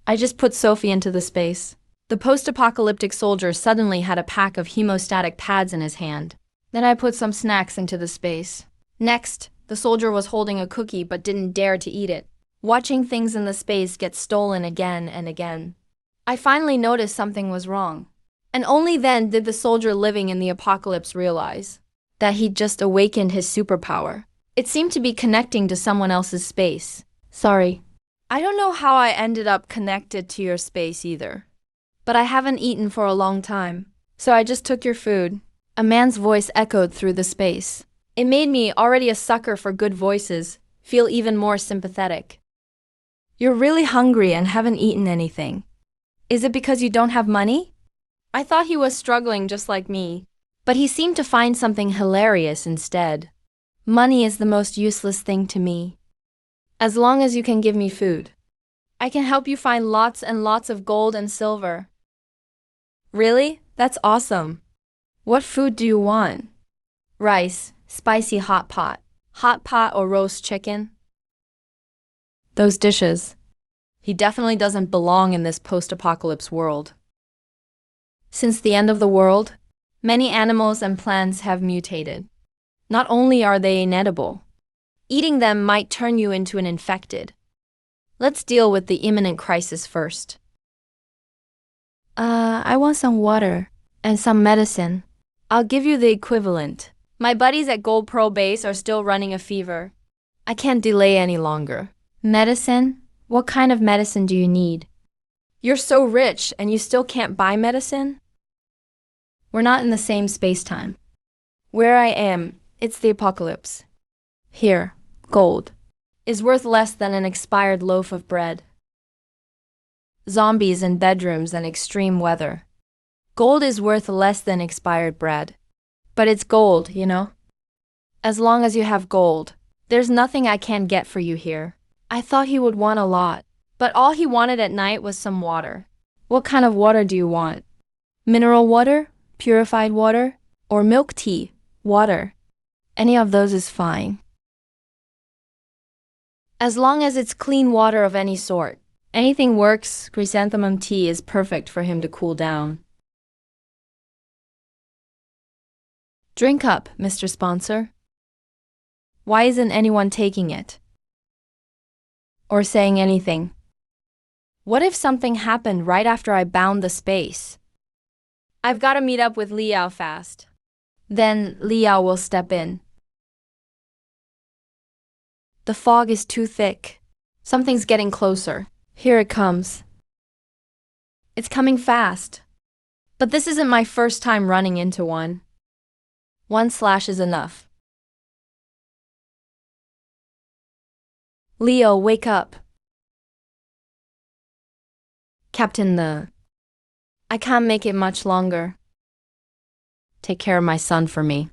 I just put Sophie into the space. The post-apocalyptic soldier suddenly had a pack of hemostatic pads in his hand. Then I put some snacks into the space. Next, the soldier was holding a cookie but didn't dare to eat it, watching things in the space get stolen again and again. I finally noticed something was wrong. And only then did the soldier living in the apocalypse realize that he'd just awakened his superpower. It seemed to be connecting to someone else's space. Sorry. I don't know how I ended up connected to your space either. But I haven't eaten for a long time, so I just took your food. A man's voice echoed through the space. It made me, already a sucker for good voices, feel even more sympathetic. You're really hungry and haven't eaten anything. Is it because you don't have money? I thought he was struggling just like me, but he seemed to find something hilarious instead. Money is the most useless thing to me. As long as you can give me food, I can help you find lots and lots of gold and silver. Really? That's awesome. What food do you want? Rice, spicy hot pot or roast chicken? Those dishes. He definitely doesn't belong in this post-apocalypse world. Since the end of the world, many animals and plants have mutated. Not only are they inedible, eating them might turn you into an infected. Let's deal with the imminent crisis first. I want some water and some medicine. I'll give you the equivalent. My buddies at Gold Pearl Base are still running a fever. I can't delay any longer. Medicine? What kind of medicine do you need? You're so rich and you still can't buy medicine? We're not in the same space-time. Where I am, it's the apocalypse. Here, gold is worth less than an expired loaf of bread. Zombies in bedrooms and extreme weather. Gold is worth less than expired bread. But it's gold, you know? As long as you have gold, there's nothing I can't get for you here. I thought he would want a lot, but all he wanted at night was some water. What kind of water do you want? Mineral water? Purified water? Or milk tea? Water? Any of those is fine. As long as it's clean water of any sort. Anything works. Chrysanthemum tea is perfect for him to cool down. Drink up, Mr. Sponsor. Why isn't anyone taking it? Or saying anything? What if something happened right after I bound the space? I've got to meet up with Liao fast. Then Liao will step in. The fog is too thick. Something's getting closer. Here it comes. It's coming fast. But this isn't my first time running into one. One slash is enough. Leo, wake up. Captain I can't make it much longer. Take care of my son for me.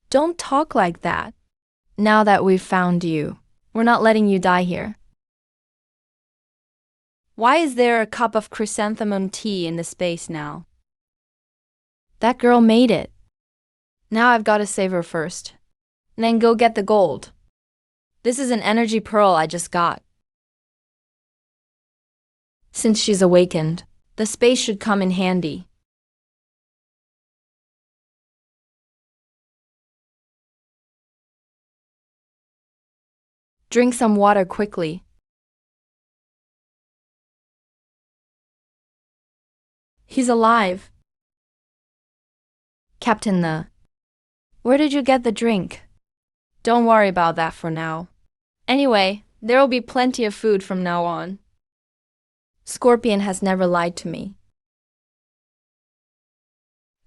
Don't talk like that. Now that we've found you, we're not letting you die here. Why is there a cup of chrysanthemum tea in the space now? That girl made it. Now I've got to save her first. And then go get the gold. This is an energy pearl I just got. Since she's awakened, the space should come in handy. Drink some water quickly. He's alive. Captain where did you get the drink? Don't worry about that for now. Anyway, there'll be plenty of food from now on. Scorpion has never lied to me.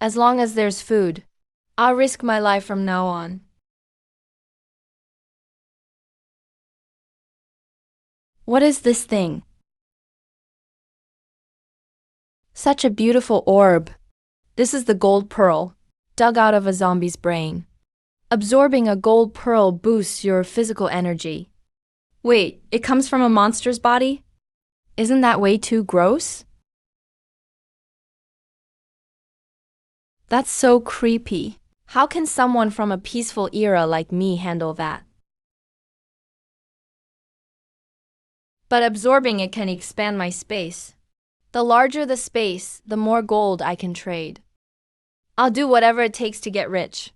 As long as there's food, I'll risk my life from now on. What is this thing? Such a beautiful orb. This is the gold pearl, dug out of a zombie's brain. Absorbing a gold pearl boosts your physical energy. Wait, it comes from a monster's body? Isn't that way too gross? That's so creepy. How can someone from a peaceful era like me handle that? but absorbing it can expand my space. The larger the space, the more gold I can trade. I'll do whatever it takes to get rich.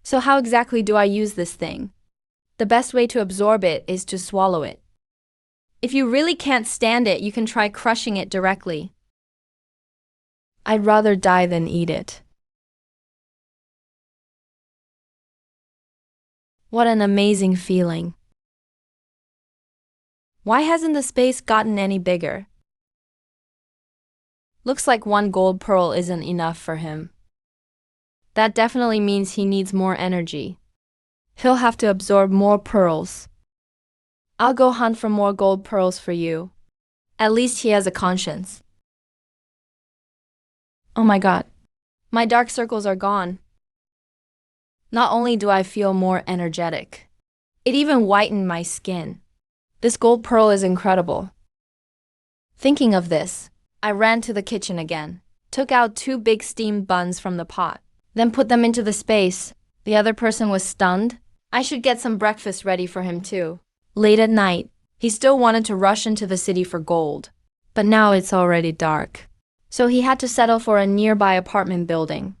So how exactly do I use this thing? The best way to absorb it is to swallow it. If you really can't stand it, you can try crushing it directly. I'd rather die than eat it. What an amazing feeling. Why hasn't the space gotten any bigger? Looks like one gold pearl isn't enough for him. That definitely means he needs more energy. He'll have to absorb more pearls. I'll go hunt for more gold pearls for you. At least he has a conscience. Oh my god. My dark circles are gone. Not only do I feel more energetic, it even whitened my skin. This gold pearl is incredible. Thinking of this, I ran to the kitchen again, took out 2 big steamed buns from the pot, then put them into the space. The other person was stunned. I should get some breakfast ready for him too. Late at night, he still wanted to rush into the city for gold. But now it's already dark. So he had to settle for a nearby apartment building.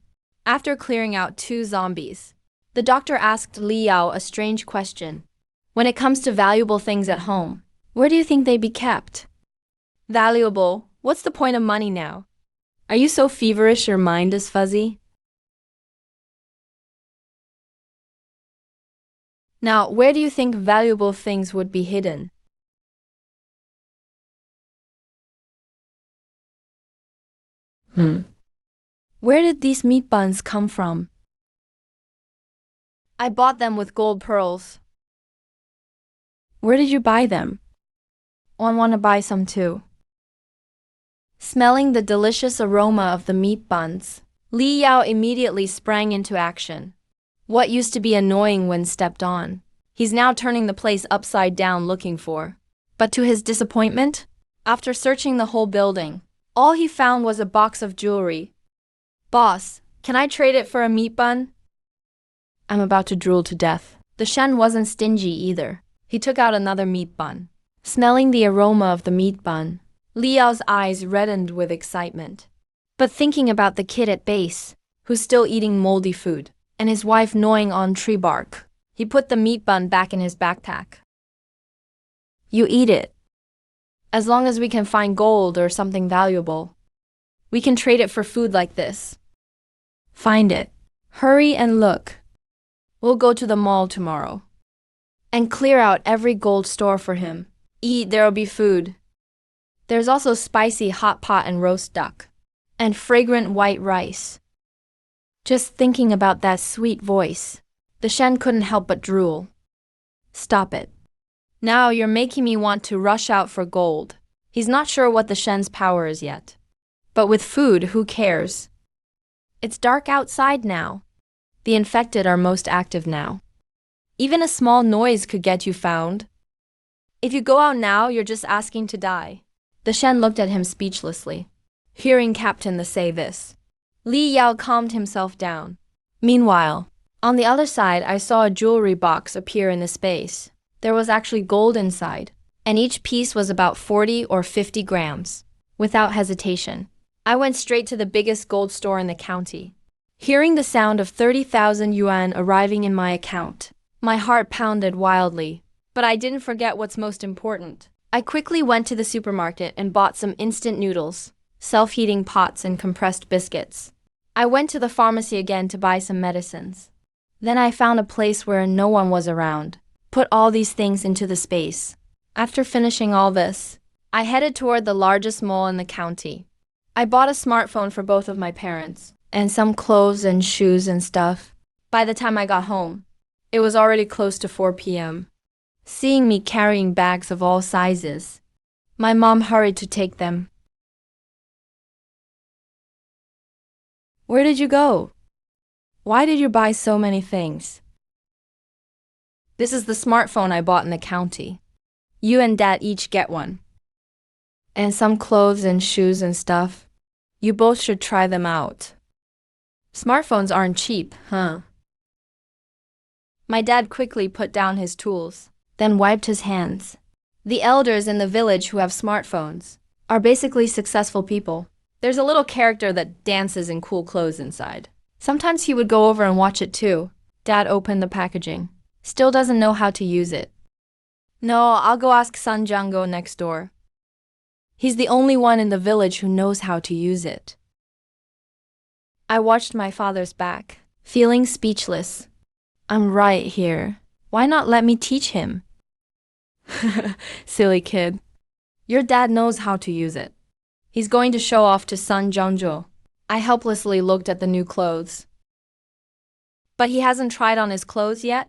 After clearing out 2 zombies, the doctor asked Li Yao a strange question. When it comes to valuable things at home, where do you think they'd be kept? Valuable? What's the point of money now? Are you so feverish your mind is fuzzy? Now, where do you think valuable things would be hidden? Where did these meat buns come from? I bought them with gold pearls. Where did you buy them? I want to buy some too. Smelling the delicious aroma of the meat buns, Li Yao immediately sprang into action. What used to be annoying when stepped on, he's now turning the place upside down looking for. But to his disappointment, after searching the whole building, all he found was a box of jewelry. Boss, can I trade it for a meat bun? I'm about to drool to death. The Shen wasn't stingy either. He took out another meat bun. Smelling the aroma of the meat bun, Li Yao's eyes reddened with excitement. But thinking about the kid at base, who's still eating moldy food, and his wife gnawing on tree bark, he put the meat bun back in his backpack. You eat it. As long as we can find gold or something valuable, we can trade it for food like this. Find it. Hurry and look. We'll go to the mall tomorrow and clear out every gold store for him. Eat, there'll be food. There's also spicy hot pot and roast duck, and fragrant white rice. Just thinking about that sweet voice, the Shen couldn't help but drool. Stop it. Now you're making me want to rush out for gold. He's not sure what the Shen's power is yet. But with food, who cares? It's dark outside now. The infected are most active now. Even a small noise could get you found. If you go out now, you're just asking to die. The Shen looked at him speechlessly, hearing Captain the say this. Li Yao calmed himself down. Meanwhile, on the other side, I saw a jewelry box appear in the space. There was actually gold inside, and each piece was about 40 or 50 grams. Without hesitation, I went straight to the biggest gold store in the county. Hearing the sound of 30,000 yuan arriving in my account, my heart pounded wildly. But I didn't forget what's most important. I quickly went to the supermarket and bought some instant noodles, self-heating pots, and compressed biscuits. I went to the pharmacy again to buy some medicines. Then I found a place where no one was around. Put all these things into the space. After finishing all this, I headed toward the largest mall in the county. I bought a smartphone for both of my parents, and some clothes and shoes and stuff. By the time I got home, it was already close to 4 p.m. Seeing me carrying bags of all sizes, my mom hurried to take them. Where did you go? Why did you buy so many things? This is the smartphone I bought in the county. You and Dad each get one. And some clothes and shoes and stuff. You both should try them out. Smartphones aren't cheap, huh? My dad quickly put down his tools, then wiped his hands. The elders in the village who have smartphones are basically successful people. There's a little character that dances in cool clothes inside. Sometimes he would go over and watch it too. Dad opened the packaging. Still doesn't know how to use it. No, I'll go ask San Django next door. He's the only one in the village who knows how to use it. I watched my father's back, feeling speechless. I'm right here. Why not let me teach him? Silly kid. Your dad knows how to use it. He's going to show off to San Django. I helplessly looked at the new clothes. But he hasn't tried on his clothes yet?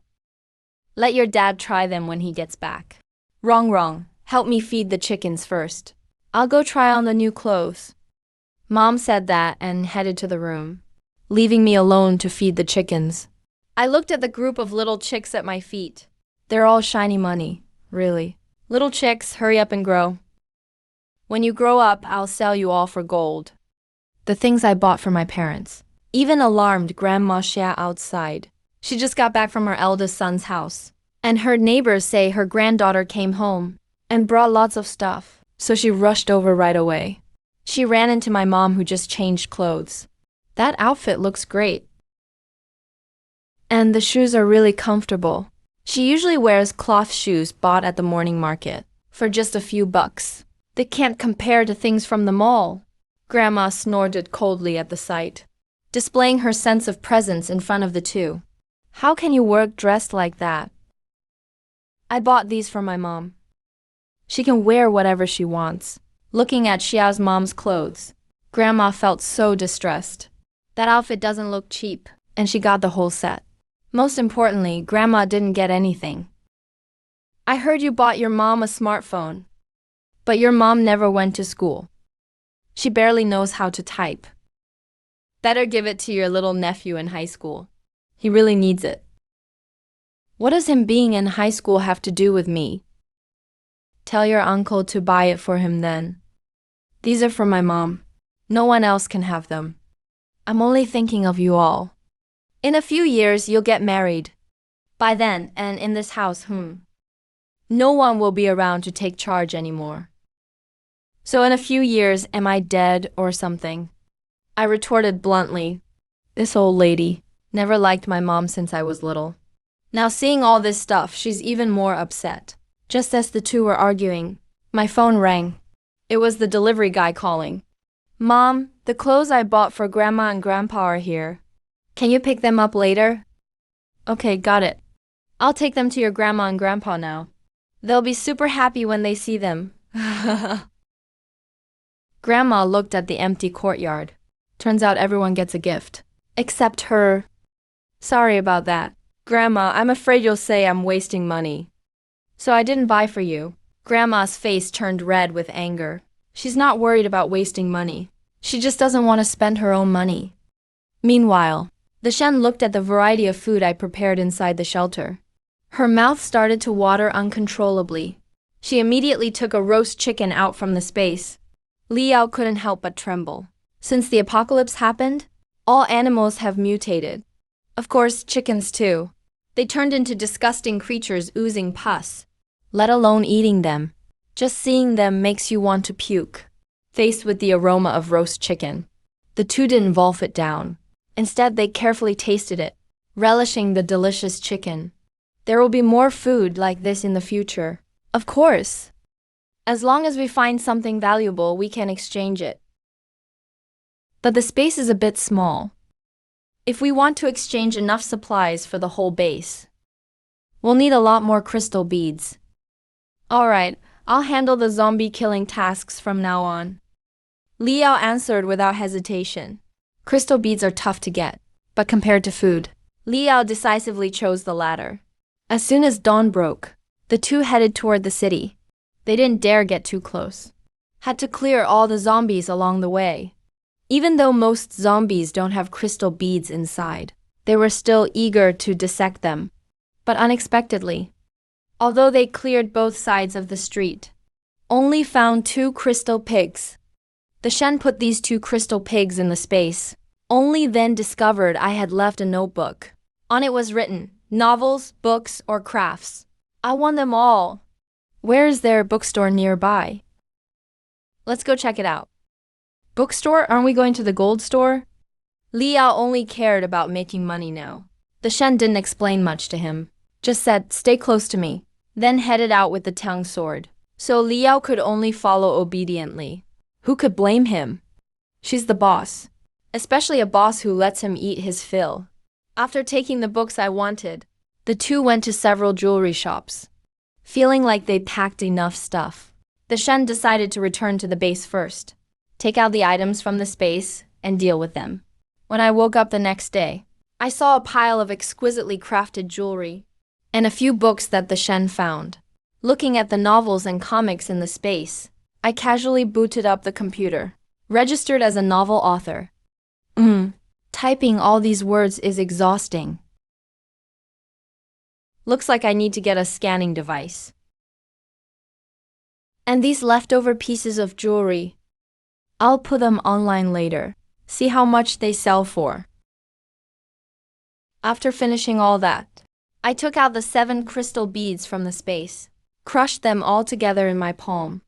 Let your dad try them when he gets back. Wrong. Help me feed the chickens first. I'll go try on the new clothes. Mom said that and headed to the room, leaving me alone to feed the chickens. I looked at the group of little chicks at my feet. They're all shiny money, really. Little chicks, hurry up and grow. When you grow up, I'll sell you all for gold. The things I bought for my parents. Even alarmed Grandma Xia outside. She just got back from her eldest son's house, and heard neighbors say her granddaughter came home and brought lots of stuff, so she rushed over right away. She ran into my mom who just changed clothes. That outfit looks great. And the shoes are really comfortable. She usually wears cloth shoes bought at the morning market for just a few bucks. They can't compare to things from the mall. Grandma snorted coldly at the sight, displaying her sense of presence in front of the two. How can you work dressed like that? I bought these for my mom. She can wear whatever she wants. Looking at Xiao's mom's clothes, Grandma felt so distressed. That outfit doesn't look cheap, and she got the whole set. Most importantly, Grandma didn't get anything. I heard you bought your mom a smartphone. But your mom never went to school. She barely knows how to type. Better give it to your little nephew in high school. He really needs it. What does him being in high school have to do with me? Tell your uncle to buy it for him then. These are for my mom. No one else can have them. I'm only thinking of you all. In a few years, you'll get married. By then, and in this house, no one will be around to take charge anymore. So in a few years, am I dead or something? I retorted bluntly. This old lady never liked my mom since I was little. Now seeing all this stuff, she's even more upset. Just as the two were arguing, my phone rang. It was the delivery guy calling. Mom, the clothes I bought for Grandma and Grandpa are here. Can you pick them up later? Okay, got it. I'll take them to your Grandma and Grandpa now. They'll be super happy when they see them. Grandma looked at the empty courtyard. Turns out everyone gets a gift. Except her. Sorry about that. Grandma, I'm afraid you'll say I'm wasting money. So I didn't buy for you. Grandma's face turned red with anger. She's not worried about wasting money. She just doesn't want to spend her own money. Meanwhile, the Shen looked at the variety of food I prepared inside the shelter. Her mouth started to water uncontrollably. She immediately took a roast chicken out from the space. Liao couldn't help but tremble. Since the apocalypse happened, all animals have mutated. Of course, chickens too. They turned into disgusting creatures oozing pus. Let alone eating them. Just seeing them makes you want to puke. Faced with the aroma of roast chicken, the two didn't wolf it down. Instead, they carefully tasted it, relishing the delicious chicken. There will be more food like this in the future. Of course. As long as we find something valuable, we can exchange it. But the space is a bit small. If we want to exchange enough supplies for the whole base, we'll need a lot more crystal beads. Alright, I'll handle the zombie killing tasks from now on. Liao answered without hesitation. Crystal beads are tough to get, but compared to food, Liao decisively chose the latter. As soon as dawn broke, the two headed toward the city. They didn't dare get too close. Had to clear all the zombies along the way. Even though most zombies don't have crystal beads inside, they were still eager to dissect them. But unexpectedly, although they cleared both sides of the street, only found 2 crystal pigs. The Shen put these 2 crystal pigs in the space. Only then discovered I had left a notebook. On it was written, Novels, books, or crafts. I want them all. Where is there a bookstore nearby? Let's go check it out. Bookstore? Aren't we going to the gold store? Li Yao only cared about making money now. The Shen didn't explain much to him, just said, stay close to me, then headed out with the Tang sword. So Li Yao could only follow obediently. Who could blame him? She's the boss. Especially a boss who lets him eat his fill. After taking the books I wanted, the two went to several jewelry shops. Feeling like they packed enough stuff, the Shen decided to return to the base first, take out the items from the space, and deal with them. When I woke up the next day, I saw a pile of exquisitely crafted jewelry and a few books that the Shen found. Looking at the novels and comics in the space, I casually booted up the computer, registered as a novel author. Typing all these words is exhausting. Looks like I need to get a scanning device. And these leftover pieces of jewelry, I'll put them online later, see how much they sell for. After finishing all that, I took out the 7 crystal beads from the space, crushed them all together in my palm.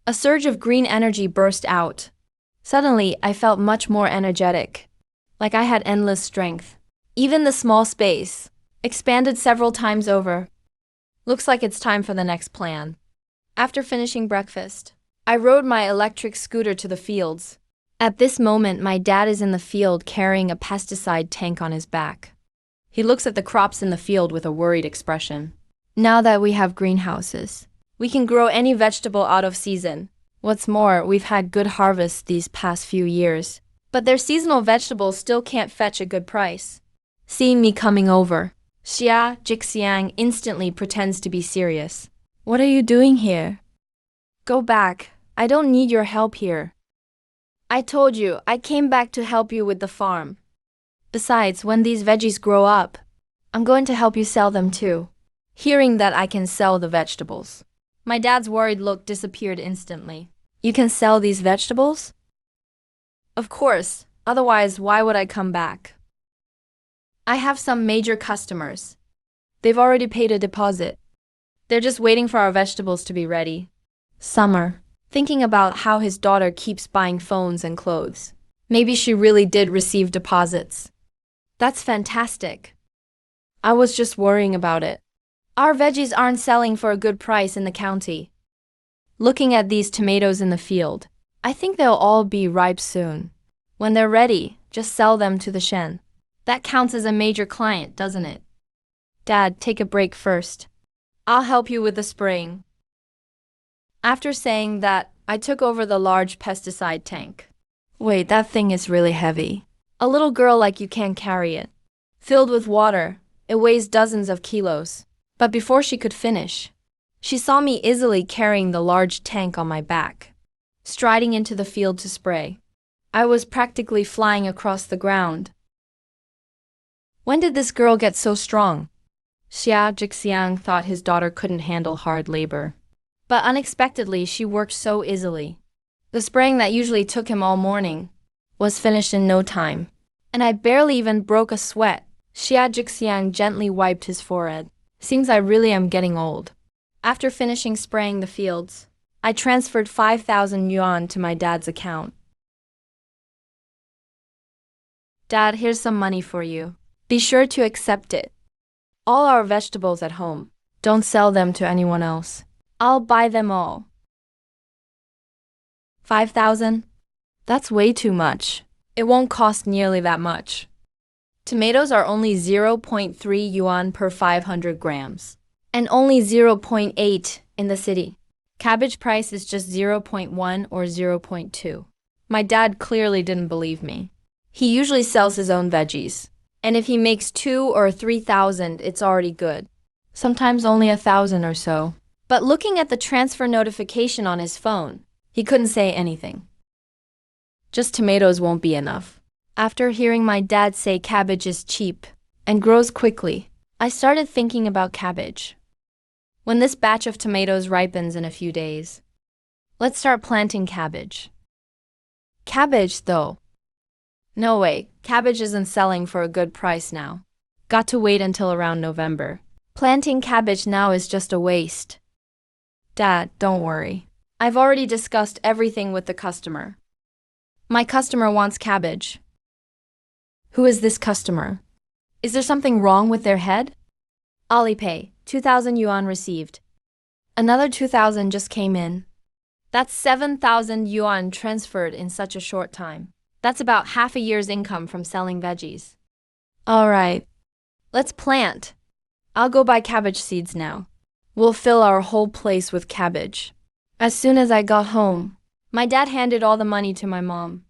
A surge of green energy burst out. Suddenly, I felt much more energetic, like I had endless strength. Even the small space expanded several times over. Looks like it's time for the next plan. After finishing breakfast, I rode my electric scooter to the fields. At this moment, my dad is in the field carrying a pesticide tank on his back. He looks at the crops in the field with a worried expression. Now that we have greenhouses, we can grow any vegetable out of season. What's more, we've had good harvests these past few years, but their seasonal vegetables still can't fetch a good price. Seeing me coming over, Xia Jixiang instantly pretends to be serious. What are you doing here? Go back. I don't need your help here. I told you, I came back to help you with the farm. Besides, when these veggies grow up, I'm going to help you sell them too. Hearing that I can sell the vegetables, my dad's worried look disappeared instantly. You can sell these vegetables? Of course, otherwise why would I come back? I have some major customers. They've already paid a deposit. They're just waiting for our vegetables to be ready. Summer, thinking about how his daughter keeps buying phones and clothes. Maybe she really did receive deposits. That's fantastic. I was just worrying about it. Our veggies aren't selling for a good price in the county. Looking at these tomatoes in the field, I think they'll all be ripe soon. When they're ready, just sell them to the Shen. That counts as a major client, doesn't it? Dad, take a break first. I'll help you with the spraying. After saying that, I took over the large pesticide tank. Wait, that thing is really heavy. A little girl like you can't carry it. Filled with water, it weighs dozens of kilos. But before she could finish, she saw me easily carrying the large tank on my back, striding into the field to spray. I was practically flying across the ground. When did this girl get so strong? Xia Jixiang thought his daughter couldn't handle hard labor. But unexpectedly, she worked so easily. The spraying that usually took him all morning was finished in no time, and I barely even broke a sweat. Xia Jixiang gently wiped his forehead. Seems I really am getting old. After finishing spraying the fields, I transferred 5,000 yuan to my dad's account. Dad, here's some money for you. Be sure to accept it. All our vegetables at home. Don't sell them to anyone else. I'll buy them all. 5,000? That's way too much. It won't cost nearly that much. Tomatoes are only 0.3 yuan per 500 grams, and only 0.8 in the city. Cabbage price is just 0.1 or 0.2. My dad clearly didn't believe me. He usually sells his own veggies, and if he makes 2,000 or 3,000, it's already good. Sometimes only 1,000 or so. But looking at the transfer notification on his phone, he couldn't say anything. Just tomatoes won't be enough. After hearing my dad say cabbage is cheap and grows quickly, I started thinking about cabbage. When this batch of tomatoes ripens in a few days, let's start planting cabbage. Cabbage, though. No way, cabbage isn't selling for a good price now. Got to wait until around November. Planting cabbage now is just a waste. Dad, don't worry. I've already discussed everything with the customer. My customer wants cabbage. Who is this customer? Is there something wrong with their head? Alipay, 2,000 yuan received. Another 2,000 just came in. That's 7,000 yuan transferred in such a short time. That's about half a year's income from selling veggies. All right. Let's plant. I'll go buy cabbage seeds now. We'll fill our whole place with cabbage. As soon as I got home, my dad handed all the money to my mom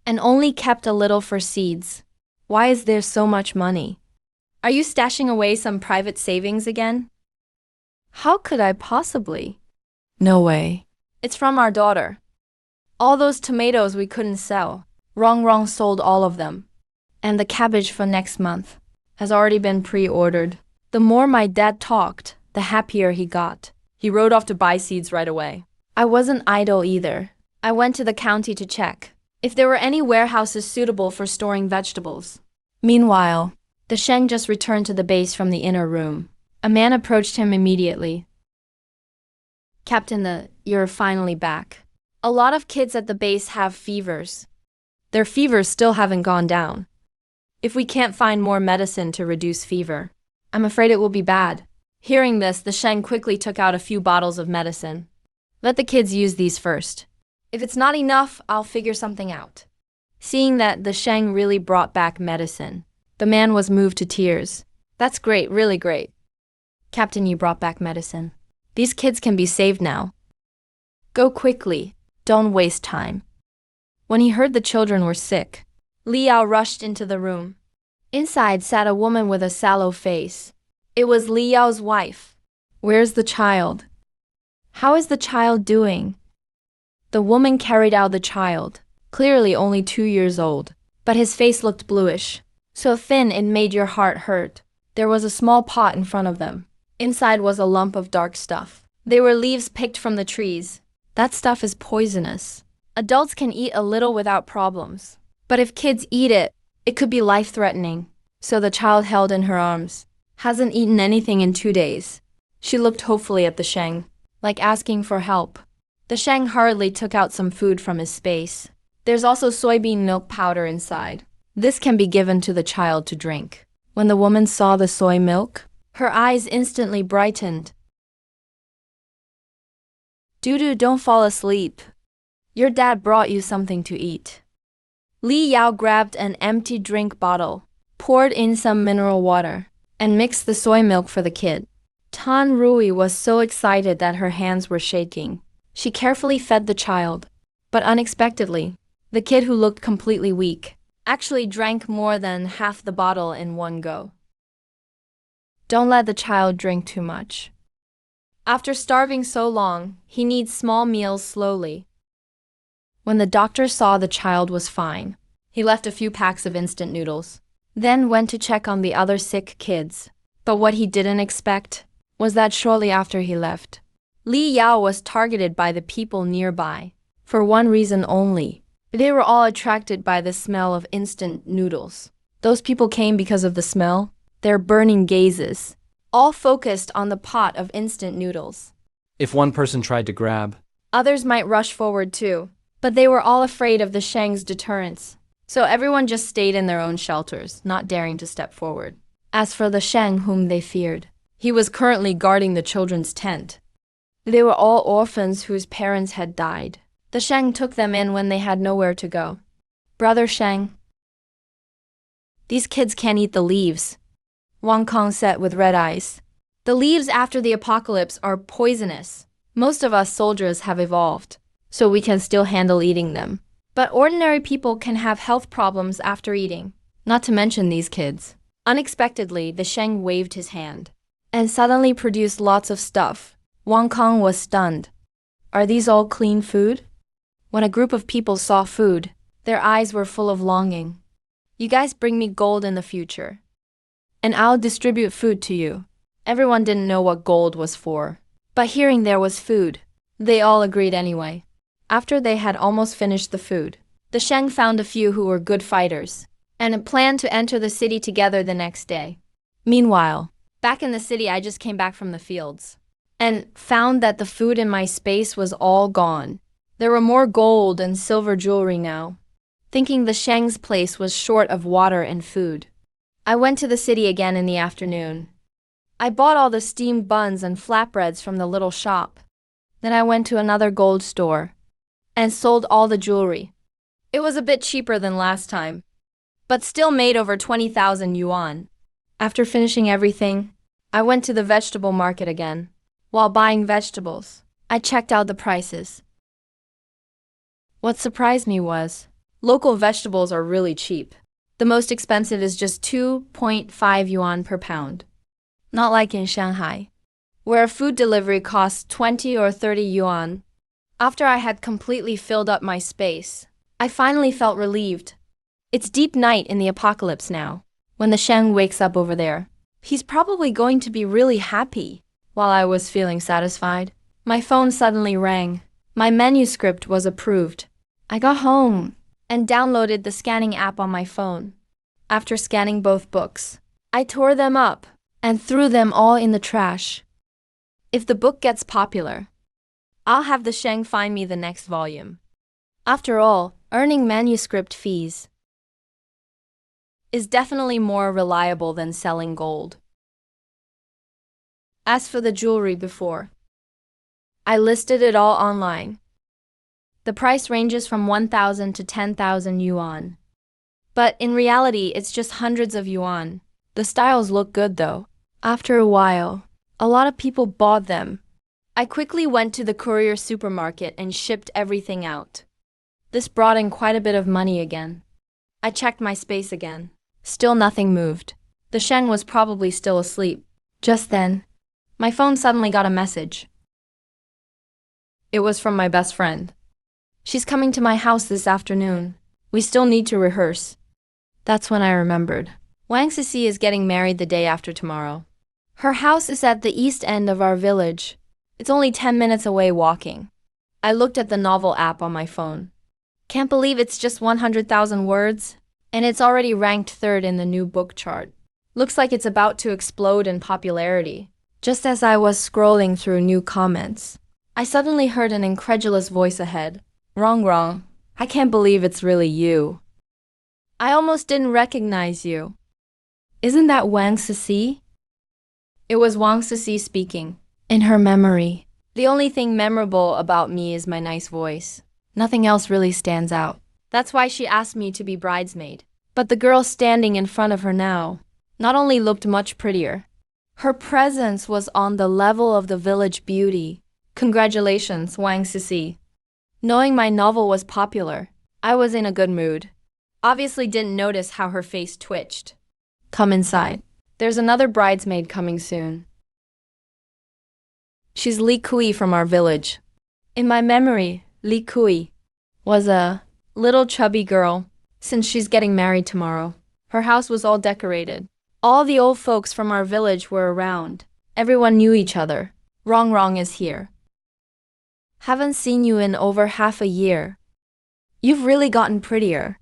and only kept a little for seeds. Why is there so much money? Are you stashing away some private savings again? How could I possibly? No way. It's from our daughter. All those tomatoes we couldn't sell. Wrong sold all of them. And the cabbage for next month has already been pre-ordered. The more my dad talked, the happier he got. He rode off to buy seeds right away. I wasn't idle either. I went to the county to check if there were any warehouses suitable for storing vegetables. Meanwhile, the Sheng just returned to the base from the inner room. A man approached him immediately. Captain, you're finally back. A lot of kids at the base have fevers. Their fevers still haven't gone down. If we can't find more medicine to reduce fever, I'm afraid it will be bad. Hearing this, the Sheng quickly took out a few bottles of medicine. Let the kids use these first. If it's not enough, I'll figure something out. Seeing that the Sheng really brought back medicine, the man was moved to tears. That's great, really great. Captain, you brought back medicine. These kids can be saved now. Go quickly. Don't waste time. When he heard the children were sick, Li Yao rushed into the room. Inside sat a woman with a sallow face. It was Li Yao's wife. Where's the child? How is the child doing? The woman carried out the child, clearly only 2 years old, but his face looked bluish, so thin it made your heart hurt. There was a small pot in front of them. Inside was a lump of dark stuff. They were leaves picked from the trees. That stuff is poisonous. Adults can eat a little without problems, but if kids eat it, it could be life-threatening. So the child held in her arms hasn't eaten anything in 2 days. She looked hopefully at the Sheng, like asking for help. The Sheng hurriedly took out some food from his space. There's also soybean milk powder inside. This can be given to the child to drink. When the woman saw the soy milk, her eyes instantly brightened. Dudu, don't fall asleep. Your dad brought you something to eat. Li Yao grabbed an empty drink bottle, poured in some mineral water, and mixed the soy milk for the kid. Tan Rui was so excited that her hands were shaking. She carefully fed the child, but unexpectedly, the kid, who looked completely weak, actually drank more than half the bottle in one go. Don't let the child drink too much. After starving so long, he needs small meals slowly. When the doctor saw the child was fine, he left a few packs of instant noodles, then went to check on the other sick kids. But what he didn't expect was that shortly after he left, Li Yao was targeted by the people nearby, for one reason only. They were all attracted by the smell of instant noodles. Those people came because of the smell, their burning gazes, all focused on the pot of instant noodles. If one person tried to grab, others might rush forward too, but they were all afraid of the Sheng's deterrence. So everyone just stayed in their own shelters, not daring to step forward. As for the Sheng whom they feared, he was currently guarding the children's tent. They were all orphans whose parents had died. The Sheng took them in when they had nowhere to go. Brother Sheng, these kids can't eat the leaves, Wang Kong said with red eyes. The leaves after the apocalypse are poisonous. Most of us soldiers have evolved, so we can still handle eating them. But ordinary people can have health problems after eating, not to mention these kids. Unexpectedly, the Sheng waved his hand and suddenly produced lots of stuff. Wang Kong was stunned. Are these all clean food? When a group of people saw food, their eyes were full of longing. You guys bring me gold in the future, and I'll distribute food to you. Everyone didn't know what gold was for, but hearing there was food, they all agreed anyway. After they had almost finished the food, the Sheng found a few who were good fighters, and planned to enter the city together the next day. Meanwhile, back in the city, I just came back from the fields and found that the food in my space was all gone. There were more gold and silver jewelry now. Thinking the Sheng's place was short of water and food, I went to the city again in the afternoon. I bought all the steamed buns and flatbreads from the little shop. Then I went to another gold store and sold all the jewelry. It was a bit cheaper than last time, but still made over 20,000 yuan. After finishing everything, I went to the vegetable market again. While buying vegetables, I checked out the prices. What surprised me was, local vegetables are really cheap. The most expensive is just 2.5 yuan per pound. Not like in Shanghai, where a food delivery costs 20 or 30 yuan. After I had completely filled up my space, I finally felt relieved. It's deep night in the apocalypse now. When the Sheng wakes up over there, he's probably going to be really happy. While I was feeling satisfied, my phone suddenly rang. My manuscript was approved. I got home and downloaded the scanning app on my phone. After scanning both books, I tore them up and threw them all in the trash. If the book gets popular, I'll have the Sheng find me the next volume. After all, earning manuscript fees is definitely more reliable than selling gold. As for the jewelry before, I listed it all online. The price ranges from 1,000 to 10,000 yuan. But in reality, it's just hundreds of yuan. The styles look good though. After a while, a lot of people bought them. I quickly went to the courier supermarket and shipped everything out. This brought in quite a bit of money again. I checked my space again. Still nothing moved. The Sheng was probably still asleep. Just then, my phone suddenly got a message. It was from my best friend. She's coming to my house this afternoon. We still need to rehearse. That's when I remembered. Wang Sisi is getting married the day after tomorrow. Her house is at the east end of our village. It's only 10 minutes away walking. I looked at the novel app on my phone. Can't believe it's just 100,000 words, and it's already ranked third in the new book chart. Looks like it's about to explode in popularity. Just as I was scrolling through new comments, I suddenly heard an incredulous voice ahead. Wrong. I can't believe it's really you. I almost didn't recognize you. Isn't that Wang Sisi? It was Wang Sisi speaking. In her memory, the only thing memorable about me is my nice voice. Nothing else really stands out. That's why she asked me to be bridesmaid. But the girl standing in front of her now not only looked much prettier, her presence was on the level of the village beauty. Congratulations, Wang Sisi. Knowing my novel was popular, I was in a good mood. Obviously didn't notice how her face twitched. Come inside. There's another bridesmaid coming soon. She's Li Kui from our village. In my memory, Li Kui was a little chubby girl, since she's getting married tomorrow. Her house was all decorated. All the old folks from our village were around. Everyone knew each other. Wrong is here. Haven't seen you in over half a year. You've really gotten prettier.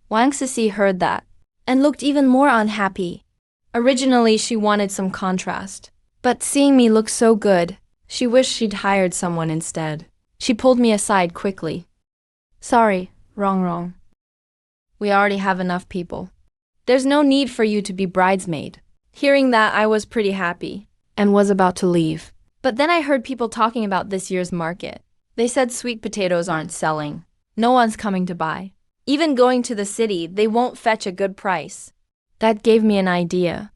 Wang Sisi heard that and looked even more unhappy. Originally, she wanted some contrast, but seeing me look so good, she wished she'd hired someone instead. She pulled me aside quickly. Sorry, wrong. We already have enough people. There's no need for you to be bridesmaid. Hearing that, I was pretty happy and was about to leave. But then I heard people talking about this year's market. They said sweet potatoes aren't selling. No one's coming to buy. Even going to the city, they won't fetch a good price. That gave me an idea.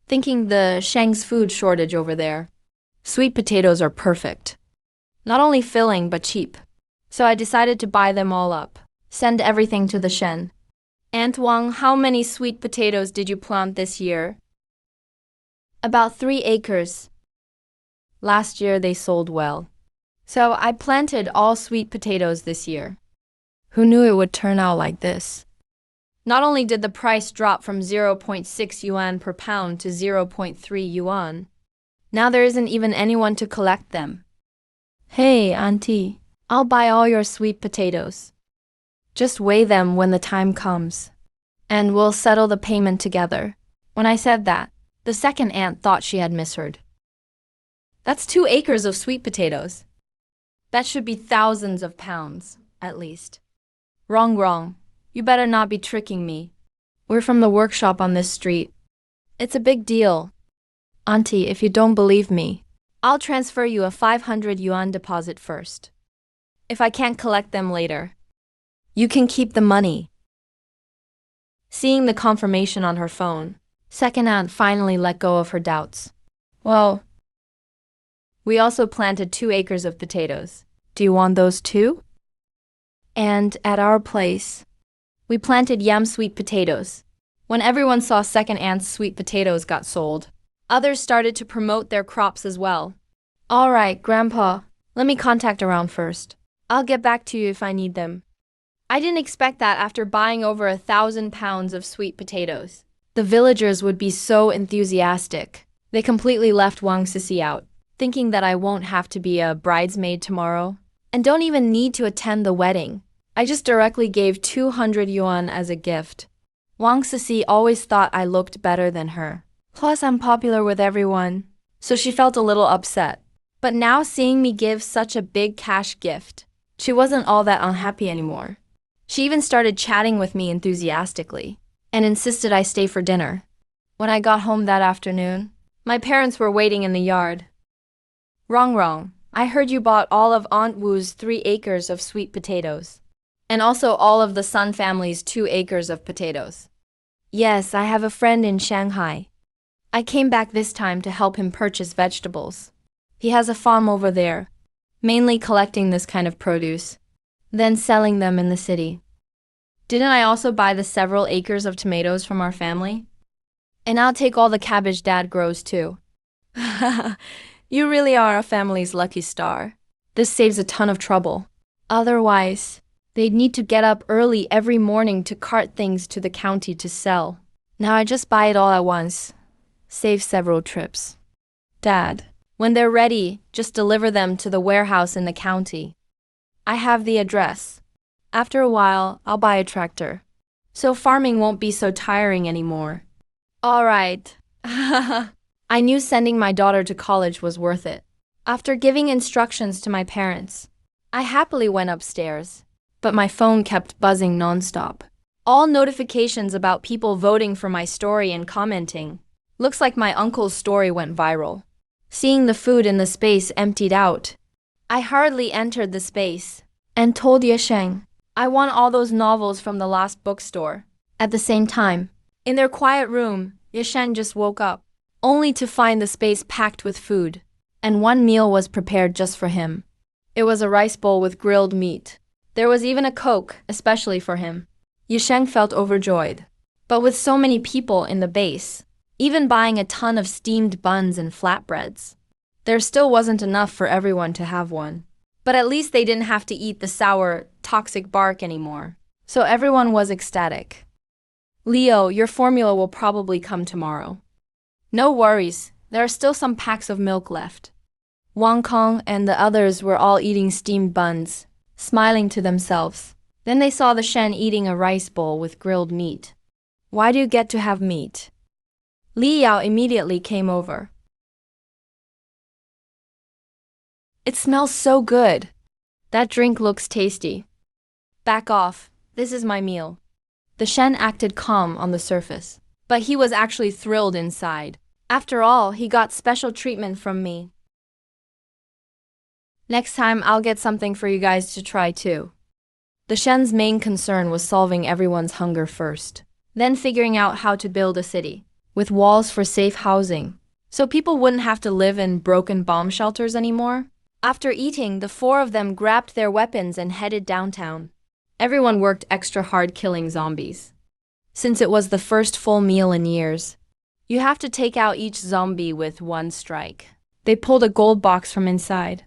Thinking the Sheng's food shortage over there. Sweet potatoes are perfect. Not only filling, but cheap. So I decided to buy them all up. Send everything to the Shen. Aunt Wang, how many sweet potatoes did you plant this year? About 3 acres. Last year they sold well. So I planted all sweet potatoes this year. Who knew it would turn out like this? Not only did the price drop from 0.6 yuan per pound to 0.3 yuan, now there isn't even anyone to collect them. Hey, auntie, I'll buy all your sweet potatoes. Just weigh them when the time comes, and we'll settle the payment together. When I said that, the second aunt thought she had misheard. That's 2 acres of sweet potatoes. That should be thousands of pounds, at least. Wrong, wrong. You better not be tricking me. We're from the workshop on this street. It's a big deal. Auntie, if you don't believe me, I'll transfer you a 500 yuan deposit first. If I can't collect them later, you can keep the money. Seeing the confirmation on her phone, second aunt finally let go of her doubts. Well, we also planted 2 acres of potatoes. Do you want those too? And at our place, we planted yam sweet potatoes. When everyone saw second aunt's sweet potatoes got sold, others started to promote their crops as well. All right, Grandpa, let me contact around first. I'll get back to you if I need them. I didn't expect that after buying over 1,000 pounds of sweet potatoes. The villagers would be so enthusiastic. They completely left Wang Sisi out, thinking that I won't have to be a bridesmaid tomorrow, and don't even need to attend the wedding. I just directly gave 200 yuan as a gift. Wang Sisi always thought I looked better than her. Plus, I'm popular with everyone, so she felt a little upset. But now seeing me give such a big cash gift, she wasn't all that unhappy anymore. She even started chatting with me enthusiastically and insisted I stay for dinner. When I got home that afternoon, my parents were waiting in the yard. Wrong, wrong. I heard you bought all of Aunt Wu's 3 acres of sweet potatoes. And also all of the Sun family's 2 acres of potatoes. Yes, I have a friend in Shanghai. I came back this time to help him purchase vegetables. He has a farm over there, mainly collecting this kind of produce, then selling them in the city. Didn't I also buy the several acres of tomatoes from our family? And I'll take all the cabbage Dad grows too. You really are a family's lucky star. This saves a ton of trouble. Otherwise, they'd need to get up early every morning to cart things to the county to sell. Now I just buy it all at once. Save several trips. Dad, when they're ready, just deliver them to the warehouse in the county. I have the address. After a while, I'll buy a tractor, so farming won't be so tiring anymore. All right. I knew sending my daughter to college was worth it. After giving instructions to my parents, I happily went upstairs, but my phone kept buzzing nonstop. All notifications about people voting for my story and commenting. Looks like my uncle's story went viral. Seeing the food in the space emptied out, I hurriedly entered the space and told Yesheng, I want all those novels from the last bookstore. At the same time, in their quiet room, Yesheng just woke up, only to find the space packed with food, and one meal was prepared just for him. It was a rice bowl with grilled meat. There was even a Coke, especially for him. Yesheng felt overjoyed. But with so many people in the base, even buying a ton of steamed buns and flatbreads, there still wasn't enough for everyone to have one. But at least they didn't have to eat the sour, toxic bark anymore. So everyone was ecstatic. Leo, your formula will probably come tomorrow. No worries, there are still some packs of milk left. Wang Kong and the others were all eating steamed buns, smiling to themselves. Then they saw the Shen eating a rice bowl with grilled meat. Why do you get to have meat? Li Yao immediately came over. It smells so good. That drink looks tasty. Back off, this is my meal. The Shen acted calm on the surface, but he was actually thrilled inside. After all, he got special treatment from me. Next time, I'll get something for you guys to try too. The Shen's main concern was solving everyone's hunger first, then figuring out how to build a city, with walls for safe housing, so people wouldn't have to live in broken bomb shelters anymore. After eating, the 4 of them grabbed their weapons and headed downtown. Everyone worked extra hard killing zombies. Since it was the first full meal in years, you have to take out each zombie with 1 strike. They pulled a gold box from inside.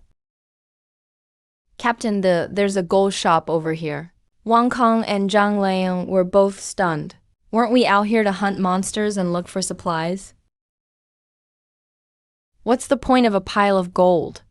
Captain, there's a gold shop over here. Wang Kong and Zhang Liang were both stunned. Weren't we out here to hunt monsters and look for supplies? What's the point of a pile of gold?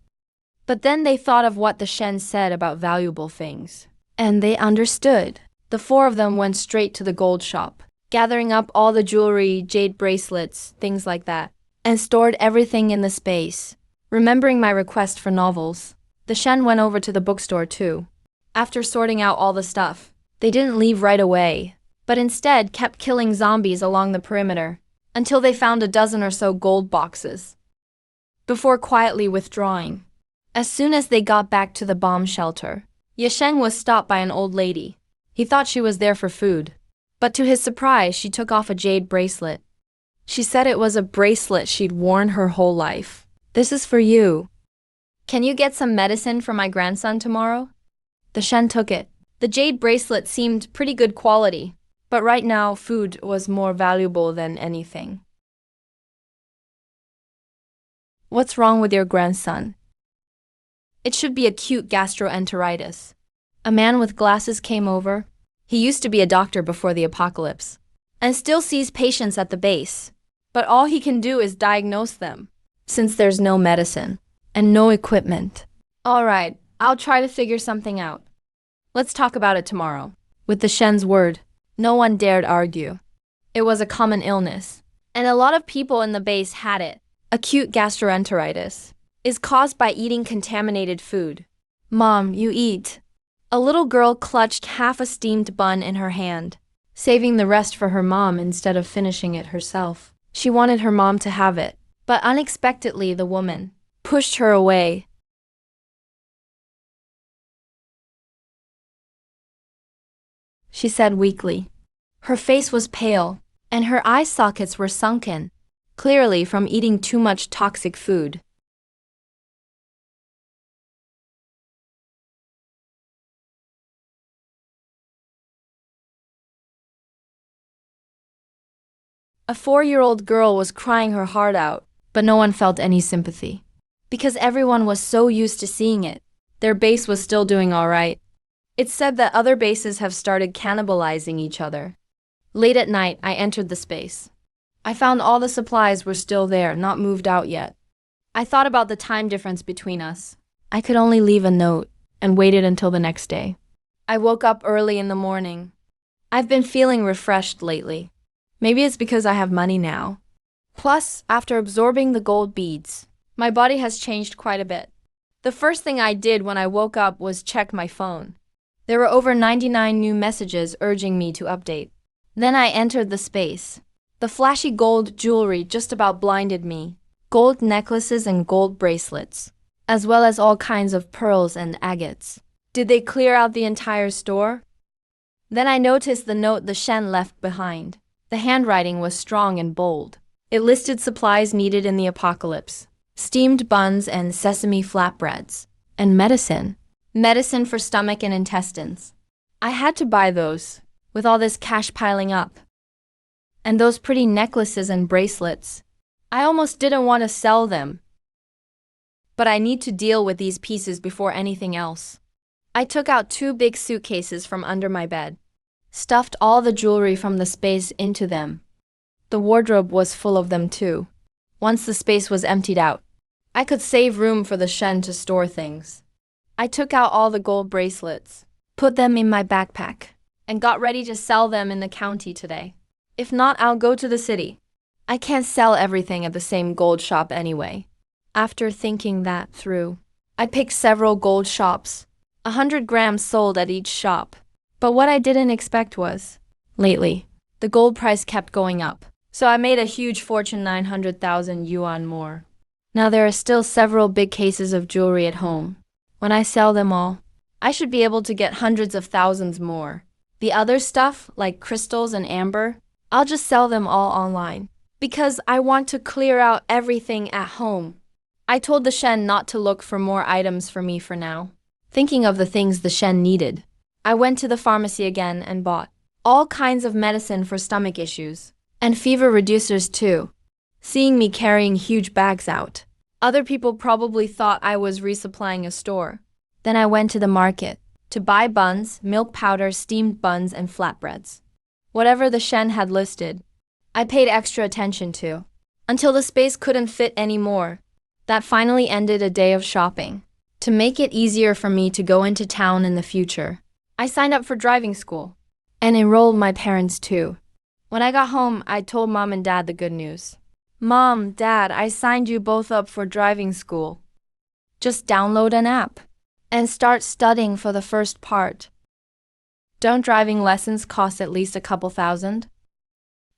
But then they thought of what the Shen said about valuable things. And they understood. The 4 of them went straight to the gold shop. gathering up all the jewelry, jade bracelets, things like that, and stored everything in the space. Remembering my request for novels, the Shen went over to the bookstore too. After sorting out all the stuff, they didn't leave right away, but instead kept killing zombies along the perimeter until they found a dozen or so gold boxes, before quietly withdrawing. As soon as they got back to the bomb shelter, Yesheng was stopped by an old lady. He thought she was there for food, but to his surprise, she took off a jade bracelet. She said it was a bracelet she'd worn her whole life. "This is for you. Can you get some medicine for my grandson tomorrow?" The Shen took it. The jade bracelet seemed pretty good quality, but right now food was more valuable than anything. What's wrong with your grandson? It should be acute gastroenteritis. A man with glasses came over. He used to be a doctor before the apocalypse, and still sees patients at the base, but all he can do is diagnose them, since there's no medicine and no equipment. All right, I'll try to figure something out. Let's talk about it tomorrow. With the Shen's word, no one dared argue. It was a common illness, and a lot of people in the base had it. Acute gastroenteritis is caused by eating contaminated food. "Mom, you eat." A little girl clutched half a steamed bun in her hand, saving the rest for her mom instead of finishing it herself. She wanted her mom to have it, but unexpectedly the woman pushed her away. She said weakly. Her face was pale, and her eye sockets were sunken, clearly from eating too much toxic food. A 4-year-old girl was crying her heart out, but no one felt any sympathy. Because everyone was so used to seeing it, their base was still doing all right. It's said that other bases have started cannibalizing each other. Late at night, I entered the space. I found all the supplies were still there, not moved out yet. I thought about the time difference between us. I could only leave a note and waited until the next day. I woke up early in the morning. I've been feeling refreshed lately. Maybe it's because I have money now. Plus, after absorbing the gold beads, my body has changed quite a bit. The first thing I did when I woke up was check my phone. There were over 99 new messages urging me to update. Then I entered the space. The flashy gold jewelry just about blinded me. Gold necklaces and gold bracelets, as well as all kinds of pearls and agates. Did they clear out the entire store? Then I noticed the note the Shen left behind. The handwriting was strong and bold. It listed supplies needed in the apocalypse: steamed buns and sesame flatbreads, and medicine. Medicine for stomach and intestines. I had to buy those, with all this cash piling up. And those pretty necklaces and bracelets. I almost didn't want to sell them. But I need to deal with these pieces before anything else. I took out 2 big suitcases from under my bed, stuffed all the jewelry from the space into them. The wardrobe was full of them too. Once the space was emptied out, I could save room for the Shen to store things. I took out all the gold bracelets, put them in my backpack, and got ready to sell them in the county today. If not, I'll go to the city. I can't sell everything at the same gold shop anyway. After thinking that through, I picked several gold shops. 100 grams sold at each shop. But what I didn't expect was, lately, the gold price kept going up. So I made a huge fortune, 900,000 yuan more. Now there are still several big cases of jewelry at home. When I sell them all, I should be able to get hundreds of thousands more. The other stuff, like crystals and amber, I'll just sell them all online. Because I want to clear out everything at home. I told the Shen not to look for more items for me for now. Thinking of the things the Shen needed, I went to the pharmacy again and bought all kinds of medicine for stomach issues, and fever reducers too. Seeing me carrying huge bags out, other people probably thought I was resupplying a store. Then I went to the market to buy buns, milk powder, steamed buns, and flatbreads. Whatever the Shen had listed, I paid extra attention to, until the space couldn't fit anymore. That finally ended a day of shopping. To make it easier for me to go into town in the future, I signed up for driving school and enrolled my parents too. When I got home, I told Mom and Dad the good news. Mom, Dad, I signed you both up for driving school. Just download an app and start studying for the first part. Don't driving lessons cost at least a couple thousand?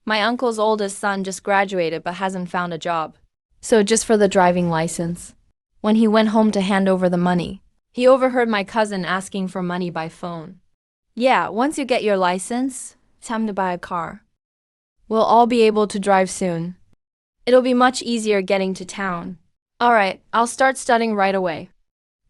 My uncle's oldest son just graduated but hasn't found a job. So just for the driving license. When he went home to hand over the money, he overheard my cousin asking for money by phone. Yeah, once you get your license, it's time to buy a car. We'll all be able to drive soon. It'll be much easier getting to town. Alright, I'll start studying right away.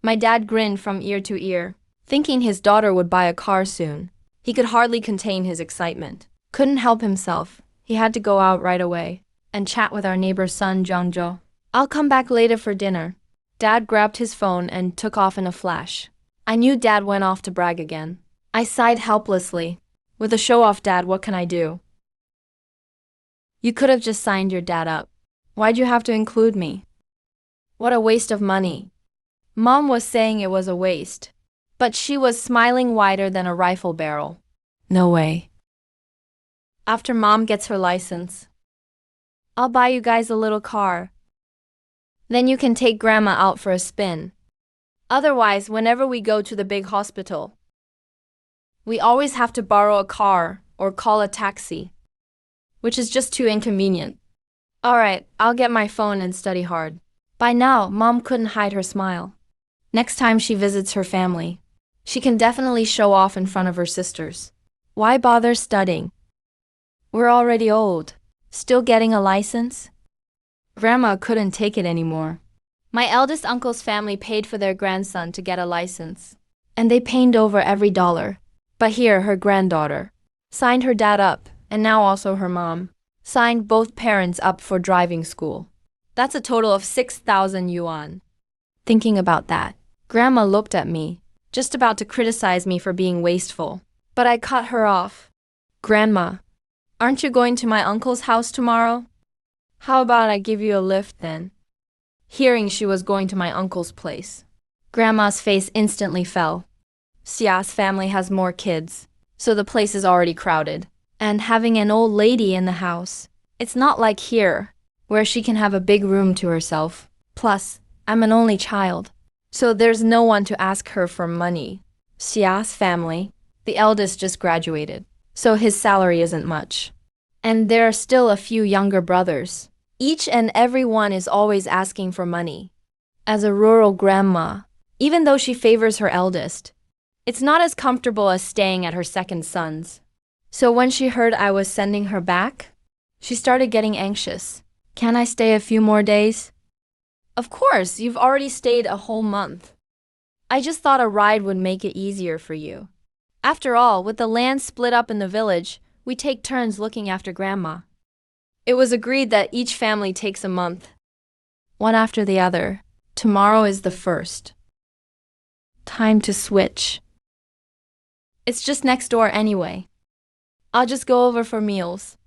My dad grinned from ear to ear, thinking his daughter would buy a car soon. He could hardly contain his excitement. Couldn't help himself. He had to go out right away and chat with our neighbor's son, Zhangzhou. I'll come back later for dinner. Dad grabbed his phone and took off in a flash. I knew Dad went off to brag again. I sighed helplessly. With a show-off dad, what can I do? You could have just signed your dad up. Why'd you have to include me? What a waste of money. Mom was saying it was a waste, but she was smiling wider than a rifle barrel. No way. After Mom gets her license, I'll buy you guys a little car. Then you can take Grandma out for a spin. Otherwise, whenever we go to the big hospital, we always have to borrow a car or call a taxi, which is just too inconvenient. Alright, I'll get my phone and study hard. By now, Mom couldn't hide her smile. Next time she visits her family, she can definitely show off in front of her sisters. Why bother studying? We're already old. Still getting a license? Grandma couldn't take it anymore. My eldest uncle's family paid for their grandson to get a license, and they paid over every dollar. But here, her granddaughter signed her dad up, and now also her mom signed both parents up for driving school. That's a total of 6,000 yuan. Thinking about that, Grandma looked at me, just about to criticize me for being wasteful. But I cut her off. Grandma, aren't you going to my uncle's house tomorrow? How about I give you a lift then? Hearing she was going to my uncle's place, Grandma's face instantly fell. Xia's family has more kids, so the place is already crowded. And having an old lady in the house, it's not like here, where she can have a big room to herself. Plus, I'm an only child, so there's no one to ask her for money. Xia's family, the eldest just graduated, so his salary isn't much. And there are still a few younger brothers. Each and every one is always asking for money. As a rural grandma, even though she favors her eldest, it's not as comfortable as staying at her second son's. So when she heard I was sending her back, she started getting anxious. Can I stay a few more days? Of course, you've already stayed a whole month. I just thought a ride would make it easier for you. After all, with the land split up in the village, we take turns looking after Grandma. It was agreed that each family takes a month, one after the other. Tomorrow is the first. Time to switch. It's just next door anyway. I'll just go over for meals.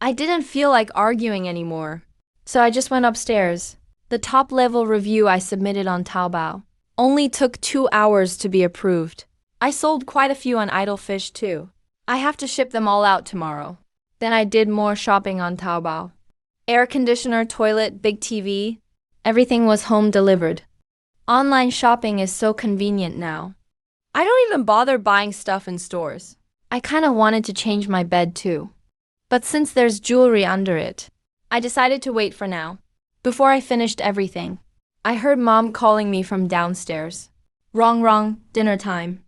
I didn't feel like arguing anymore, so I just went upstairs. The top-level review I submitted on Taobao only took 2 hours to be approved. I sold quite a few on Idle Fish too. I have to ship them all out tomorrow. Then I did more shopping on Taobao. Air conditioner, toilet, big TV, everything was home delivered. Online shopping is so convenient now. I don't even bother buying stuff in stores. I kind of wanted to change my bed too. But since there's jewelry under it, I decided to wait for now. Before I finished everything, I heard Mom calling me from downstairs. Wrong, dinner time.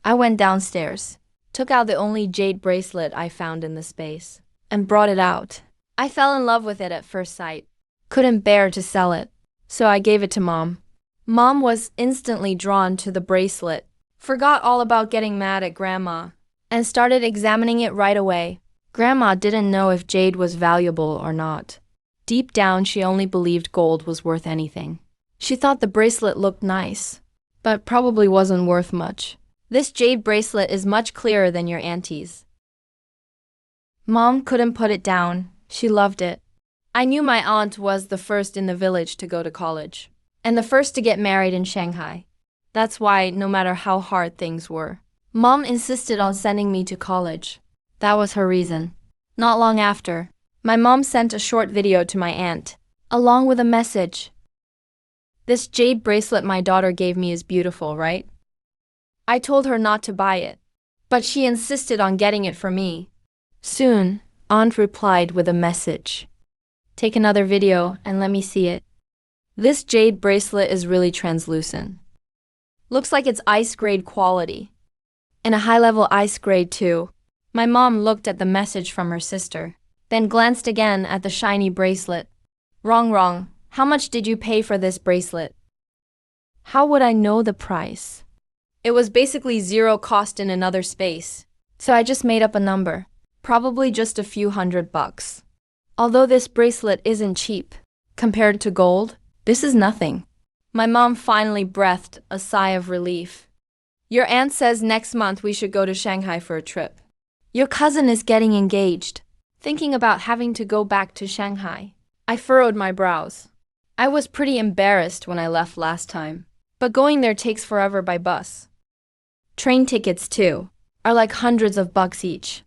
I went downstairs, took out the only jade bracelet I found in the space, and brought it out. I fell in love with it at first sight. Couldn't bear to sell it, so I gave it to Mom. Mom was instantly drawn to the bracelet, forgot all about getting mad at Grandma, and started examining it right away. Grandma didn't know if jade was valuable or not. Deep down, she only believed gold was worth anything. She thought the bracelet looked nice, but probably wasn't worth much. This jade bracelet is much clearer than your auntie's. Mom couldn't put it down. She loved it. I knew my aunt was the first in the village to go to college, and the first to get married in Shanghai. That's why, no matter how hard things were, Mom insisted on sending me to college. That was her reason. Not long after, my mom sent a short video to my aunt, along with a message. This jade bracelet my daughter gave me is beautiful, right? I told her not to buy it, but she insisted on getting it for me. Soon, aunt replied with a message. Take another video and let me see it. This jade bracelet is really translucent. Looks like it's ice grade quality. And a high-level ice grade too. My mom looked at the message from her sister, then glanced again at the shiny bracelet. Wrong. How much did you pay for this bracelet? How would I know the price? It was basically zero cost in another space. So I just made up a number. Probably just a few $100. Although this bracelet isn't cheap, compared to gold, this is nothing. My mom finally breathed a sigh of relief. Your aunt says next month we should go to Shanghai for a trip. Your cousin is getting engaged. Thinking about having to go back to Shanghai, I furrowed my brows. I was pretty embarrassed when I left last time, but going there takes forever by bus. Train tickets, too, are like hundreds of bucks each.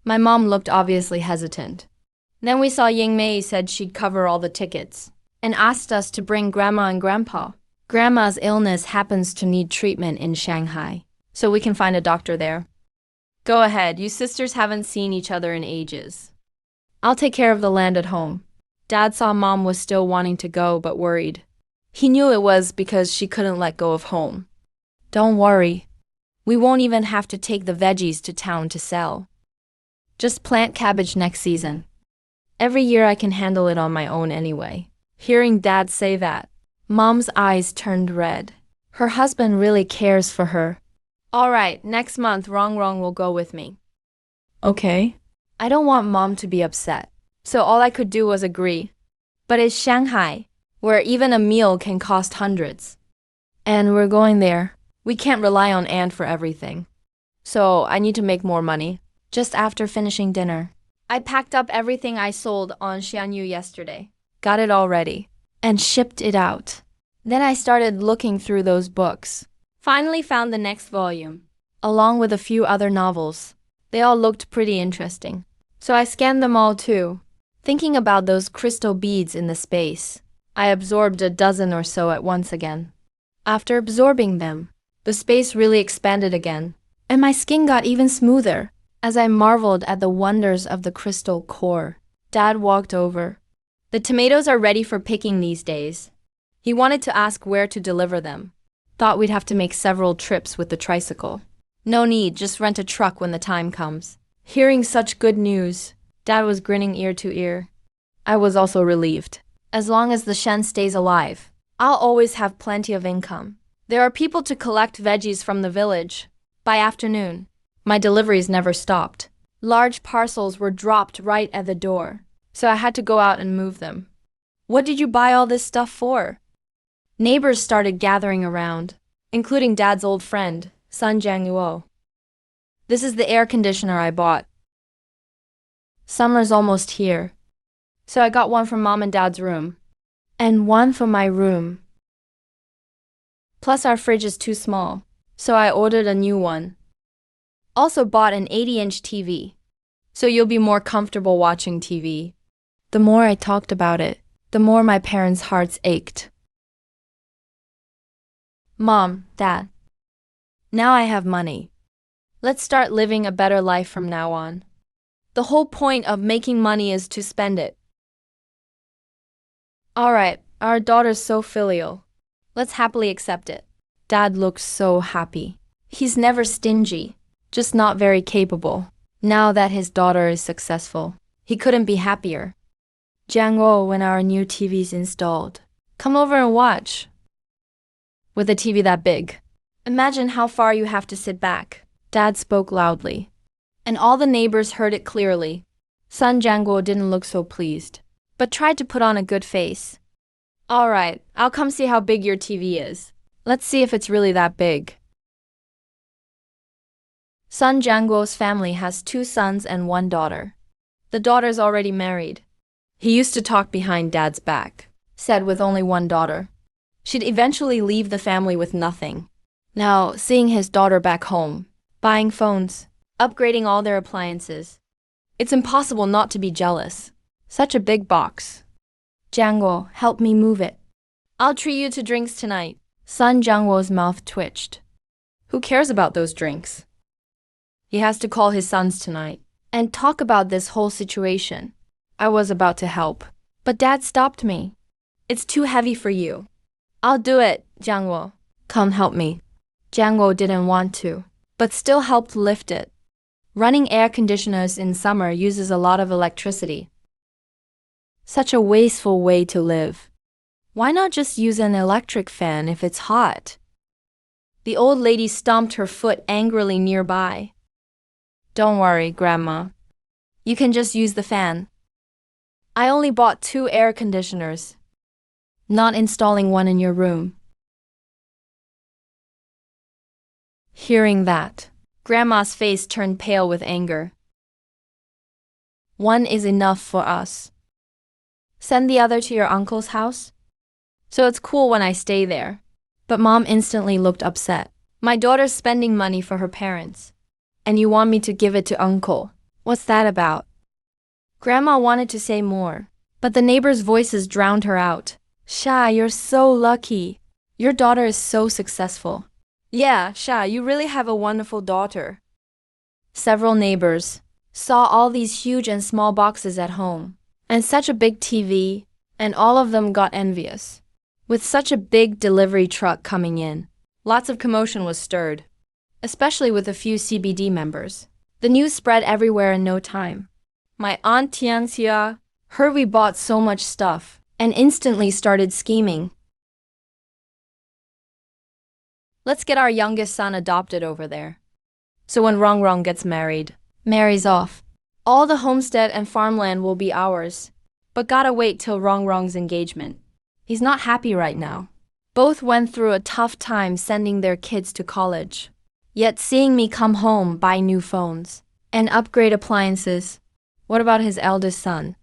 My mom looked obviously hesitant. Then we saw Ying Mei said she'd cover all the tickets and asked us to bring Grandma and Grandpa. Grandma's illness happens to need treatment in Shanghai, so we can find a doctor there. Go ahead, you sisters haven't seen each other in ages. I'll take care of the land at home. Dad saw Mom was still wanting to go but worried. He knew it was because she couldn't let go of home. Don't worry. We won't even have to take the veggies to town to sell. Just plant cabbage next season. Every year I can handle it on my own anyway. Hearing Dad say that, Mom's eyes turned red. Her husband really cares for her. All right, next month Rong will go with me. Okay. I don't want Mom to be upset, so all I could do was agree. But it's Shanghai, where even a meal can cost hundreds. And we're going there. We can't rely on Aunt for everything. So I need to make more money. Just after finishing dinner, I packed up everything I sold on Xianyu yesterday, got it all ready, and shipped it out. Then I started looking through those books. Finally found the next volume, along with a few other novels. They all looked pretty interesting. So I scanned them all too. Thinking about those crystal beads in the space, I absorbed a dozen or so at once again. After absorbing them, the space really expanded again, and my skin got even smoother as I marveled at the wonders of the crystal core. Dad walked over. The tomatoes are ready for picking these days. He wanted to ask where to deliver them. Thought we'd have to make several trips with the tricycle. No need, just rent a truck when the time comes. Hearing such good news, Dad was grinning ear to ear. I was also relieved. As long as the Shen stays alive, I'll always have plenty of income. There are people to collect veggies from the village. By afternoon, my deliveries never stopped. Large parcels were dropped right at the door, so I had to go out and move them. What did you buy all this stuff for? Neighbors started gathering around, including Dad's old friend, Sun Jianguo. This is the air conditioner I bought. Summer's almost here, so I got one for Mom and Dad's room, and one for my room. Plus our fridge is too small, so I ordered a new one. Also bought an 80-inch TV, so you'll be more comfortable watching TV. The more I talked about it, the more my parents' hearts ached. Mom, Dad, now I have money. Let's start living a better life from now on. The whole point of making money is to spend it. All right, our daughter's so filial. Let's happily accept it. Dad looked so happy. He's never stingy, just not very capable. Now that his daughter is successful, he couldn't be happier. Jianguo, when our new TV's installed, come over and watch. With a TV that big, imagine how far you have to sit back. Dad spoke loudly, and all the neighbors heard it clearly. Sun Jianguo didn't look so pleased, but tried to put on a good face. All right, I'll come see how big your TV is. Let's see if it's really that big. Sun Jianguo's family has 2 sons and 1 daughter. The daughter's already married. He used to talk behind Dad's back, said with only 1 daughter. She'd eventually leave the family with nothing. Now, seeing his daughter back home, buying phones, upgrading all their appliances, It's impossible not to be jealous. Such a big box. Jiangwo, help me move it. I'll treat you to drinks tonight. Son Jiangwo's mouth twitched. Who cares about those drinks? He has to call his sons tonight and talk about this whole situation. I was about to help, but Dad stopped me. It's too heavy for you. I'll do it, Jiangwo. Come help me. Jiangwo didn't want to, but still helped lift it. Running air conditioners in summer uses a lot of electricity. Such a wasteful way to live. Why not just use an electric fan if it's hot? The old lady stomped her foot angrily nearby. Don't worry, Grandma. You can just use the fan. I only bought 2 air conditioners. Not installing one in your room. Hearing that, Grandma's face turned pale with anger. One is enough for us. Send the other to your uncle's house? So it's cool when I stay there. But Mom instantly looked upset. My daughter's spending money for her parents. And you want me to give it to Uncle? What's that about? Grandma wanted to say more, but the neighbors' voices drowned her out. Sha, you're so lucky. Your daughter is so successful. Yeah, Sha, you really have a wonderful daughter. Several neighbors saw all these huge and small boxes at home, and such a big TV, and all of them got envious. With such a big delivery truck coming in, lots of commotion was stirred, especially with a few CBD members. The news spread everywhere in no time. My aunt Tianxia heard we bought so much stuff and instantly started scheming. Let's get our youngest son adopted over there. So when Rong Rong gets marries off, all the homestead and farmland will be ours. But gotta wait till Rong Rong's engagement. He's not happy right now. Both went through a tough time sending their kids to college. Yet seeing me come home, buy new phones, and upgrade appliances. What about his eldest son?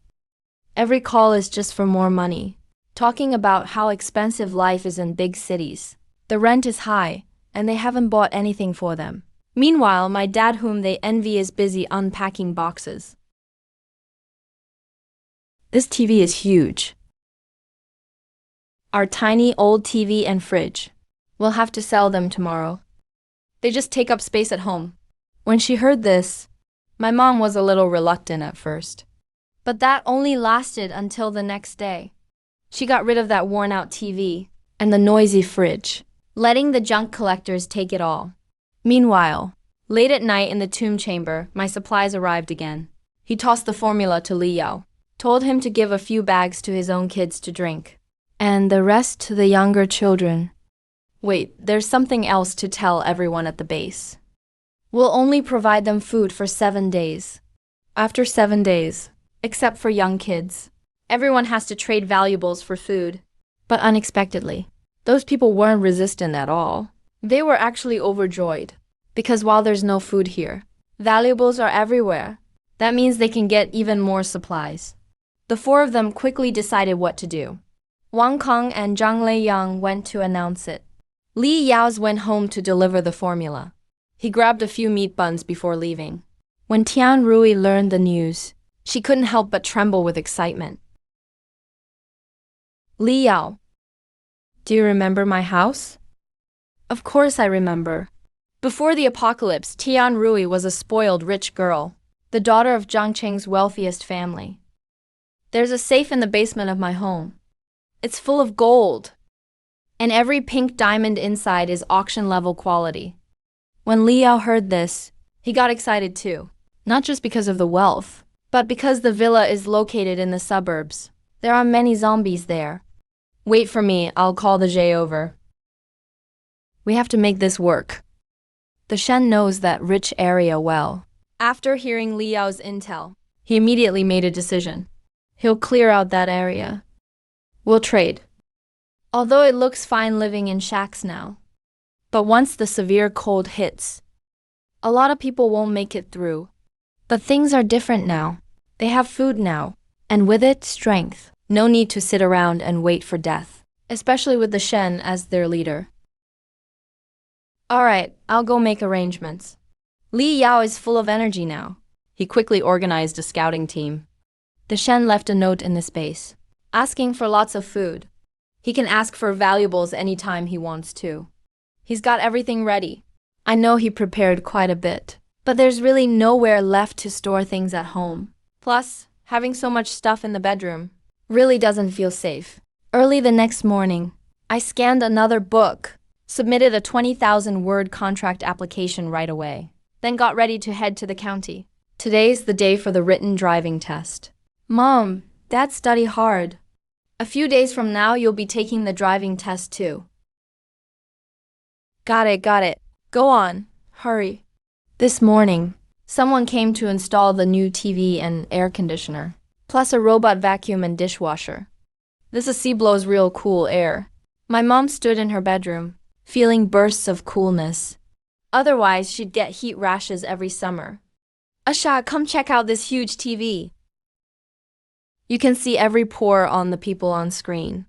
Every call is just for more money, talking about how expensive life is in big cities. The rent is high, and they haven't bought anything for them. Meanwhile, my dad, whom they envy, is busy unpacking boxes. This TV is huge. Our tiny old TV and fridge. We'll have to sell them tomorrow. They just take up space at home. When she heard this, my mom was a little reluctant at first. But that only lasted until the next day. She got rid of that worn-out TV and the noisy fridge, letting the junk collectors take it all. Meanwhile, late at night in the tomb chamber, my supplies arrived again. He tossed the formula to Li Yao, told him to give a few bags to his own kids to drink, and the rest to the younger children. Wait, there's something else to tell everyone at the base. We'll only provide them food for 7 days. After 7 days, except for young kids, everyone has to trade valuables for food. But unexpectedly, those people weren't resistant at all. They were actually overjoyed, because while there's no food here, valuables are everywhere. That means they can get even more supplies. The 4 of them quickly decided what to do. Wang Kong and Zhang Leiyang went to announce it. Li Yao's went home to deliver the formula. He grabbed a few meat buns before leaving. When Tian Rui learned the news, she couldn't help but tremble with excitement. Li Yao, do you remember my house? Of course I remember. Before the apocalypse, Tian Rui was a spoiled rich girl, the daughter of Zhang Cheng's wealthiest family. There's a safe in the basement of my home. It's full of gold, and every pink diamond inside is auction-level quality. When Li Yao heard this, he got excited too, not just because of the wealth, but because the villa is located in the suburbs. There are many zombies there. Wait for me, I'll call the J over. We have to make this work. The Shen knows that rich area well. After hearing Li Yao's intel, he immediately made a decision. He'll clear out that area. We'll trade. Although it looks fine living in shacks now. But once the severe cold hits, a lot of people won't make it through. But things are different now. They have food now, and with it, strength. No need to sit around and wait for death, especially with the Shen as their leader. Alright, I'll go make arrangements. Li Yao is full of energy now. He quickly organized a scouting team. The Shen left a note in the space, asking for lots of food. He can ask for valuables anytime he wants to. He's got everything ready. I know he prepared quite a bit, but there's really nowhere left to store things at home. Plus, having so much stuff in the bedroom really doesn't feel safe. Early the next morning, I scanned another book, submitted a 20,000-word contract application right away, then got ready to head to the county. Today's the day for the written driving test. Mom, Dad study hard. A few days from now, you'll be taking the driving test too. Got it. Go on, hurry. This morning, someone came to install the new TV and air conditioner, plus a robot vacuum and dishwasher. This AC blows real cool air. My mom stood in her bedroom, feeling bursts of coolness. Otherwise, she'd get heat rashes every summer. Asha, come check out this huge TV. You can see every pore on the people on screen.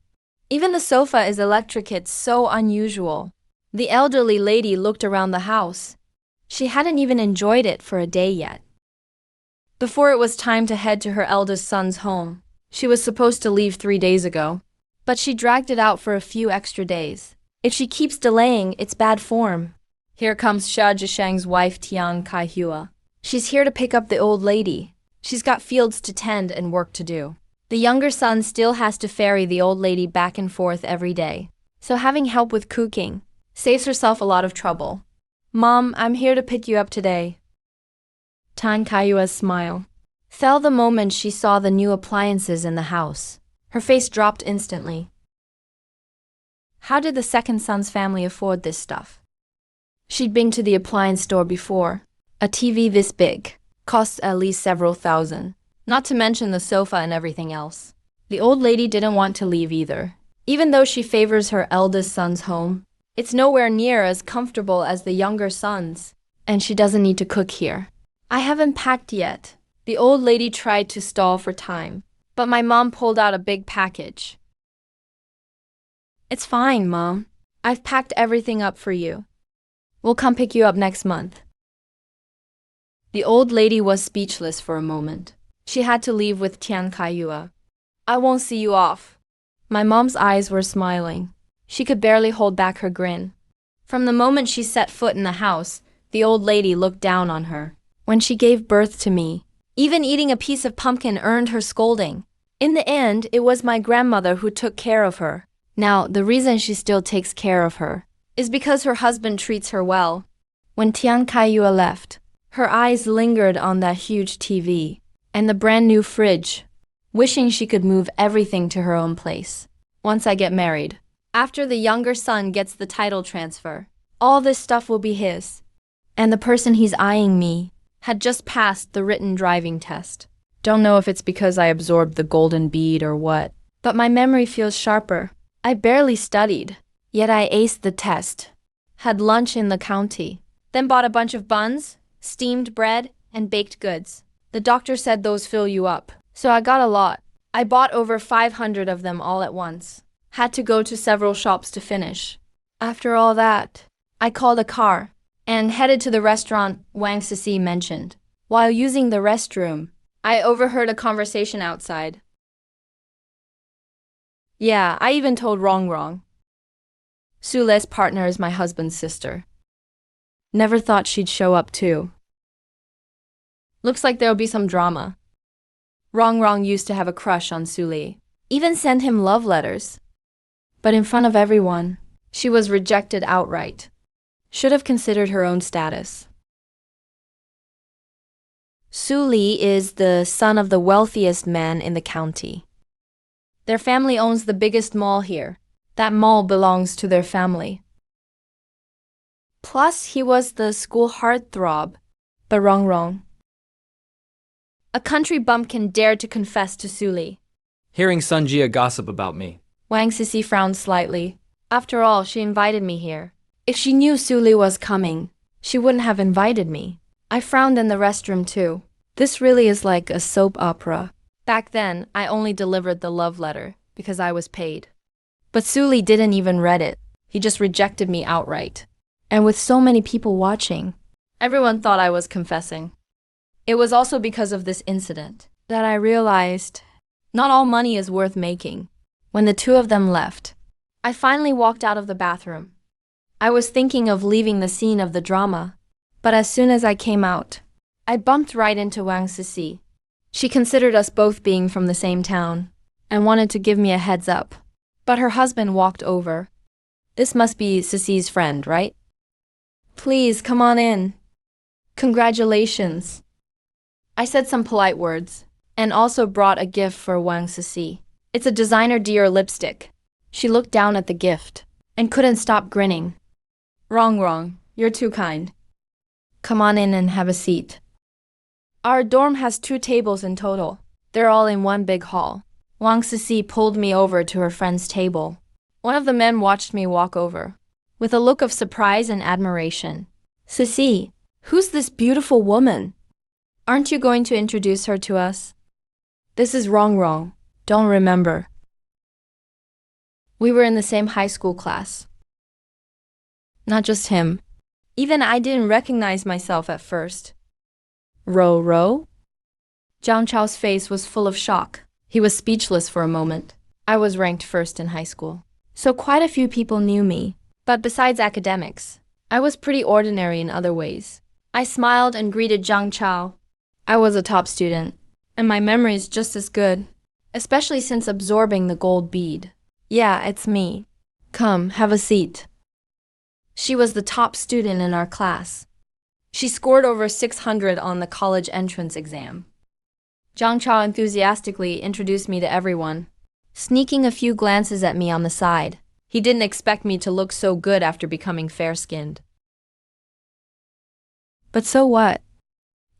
Even the sofa is electric, it's so unusual. The elderly lady looked around the house. She hadn't even enjoyed it for a day yet. Before it was time to head to her eldest son's home, she was supposed to leave 3 days ago, but she dragged it out for a few extra days. If she keeps delaying, it's bad form. Here comes Xia Zhishang's wife Tian Kaihua. She's here to pick up the old lady. She's got fields to tend and work to do. The younger son still has to ferry the old lady back and forth every day, so having help with cooking saves herself a lot of trouble. Mom, I'm here to pick you up today. Tan Kaiua's smile fell the moment she saw the new appliances in the house. Her face dropped instantly. How did the second son's family afford this stuff? She'd been to the appliance store before. A TV this big costs at least several thousand, not to mention the sofa and everything else. The old lady didn't want to leave either. Even though she favors her eldest son's home, it's nowhere near as comfortable as the younger son's, and she doesn't need to cook here. I haven't packed yet. The old lady tried to stall for time, but my mom pulled out a big package. It's fine, Mom. I've packed everything up for you. We'll come pick you up next month. The old lady was speechless for a moment. She had to leave with Tian Kaiyua. I won't see you off. My mom's eyes were smiling. She could barely hold back her grin. From the moment she set foot in the house, the old lady looked down on her. When she gave birth to me, even eating a piece of pumpkin earned her scolding. In the end, it was my grandmother who took care of her. Now, the reason she still takes care of her is because her husband treats her well. When Tian Kaiyua left, her eyes lingered on that huge TV and the brand new fridge, wishing she could move everything to her own place. Once I get married, after the younger son gets the title transfer, all this stuff will be his. And the person he's eyeing me had just passed the written driving test. Don't know if it's because I absorbed the golden bead or what, but my memory feels sharper. I barely studied, yet I aced the test. Had lunch in the county, then bought a bunch of buns, steamed bread, and baked goods. The doctor said those fill you up, so I got a lot. I bought over 500 of them all at once. Had to go to several shops to finish. After all that, I called a car and headed to the restaurant Wang Sisi mentioned. While using the restroom, I overheard a conversation outside. Yeah, I even told Wrong. Sule's partner is my husband's sister. Never thought she'd show up too. Looks like there'll be some drama. Wrong used to have a crush on Sule, even sent him love letters. But in front of everyone, she was rejected outright. Should have considered her own status. Sule is the son of the wealthiest man in the county. Their family owns the biggest mall here. That mall belongs to their family. Plus, he was the school heartthrob, but wrong. A country bumpkin dared to confess to Sule. Hearing Sunjia gossip about me. Wang Sisi frowned slightly. After all, she invited me here. If she knew Sule was coming, she wouldn't have invited me. I frowned in the restroom too. This really is like a soap opera. Back then, I only delivered the love letter because I was paid. But Sule didn't even read it. He just rejected me outright. And with so many people watching, everyone thought I was confessing. It was also because of this incident that I realized not all money is worth making. When the two of them left, I finally walked out of the bathroom. I was thinking of leaving the scene of the drama, but as soon as I came out, I bumped right into Wang Sisi. She considered us both being from the same town and wanted to give me a heads up, but her husband walked over. This must be Sisi's friend, right? Please, come on in. Congratulations. I said some polite words and also brought a gift for Wang Sisi. It's a designer Dior lipstick. She looked down at the gift and couldn't stop grinning. Wrong. You're too kind. Come on in and have a seat. Our dorm has 2 tables in total. They're all in one big hall. Wang Sisi pulled me over to her friend's table. One of the men watched me walk over with a look of surprise and admiration. Sisi, who's this beautiful woman? Aren't you going to introduce her to us? This is wrong. Don't remember. We were in the same high school class. Not just him. Even I didn't recognize myself at first. Ro? Zhang Chao's face was full of shock. He was speechless for a moment. I was ranked first in high school, so quite a few people knew me. But besides academics, I was pretty ordinary in other ways. I smiled and greeted Zhang Chao. I was a top student, and my memory's just as good, especially since absorbing the gold bead. Yeah, it's me. Come, have a seat. She was the top student in our class. She scored over 600 on the college entrance exam. Zhang Chao enthusiastically introduced me to everyone, sneaking a few glances at me on the side. He didn't expect me to look so good after becoming fair-skinned. But so what?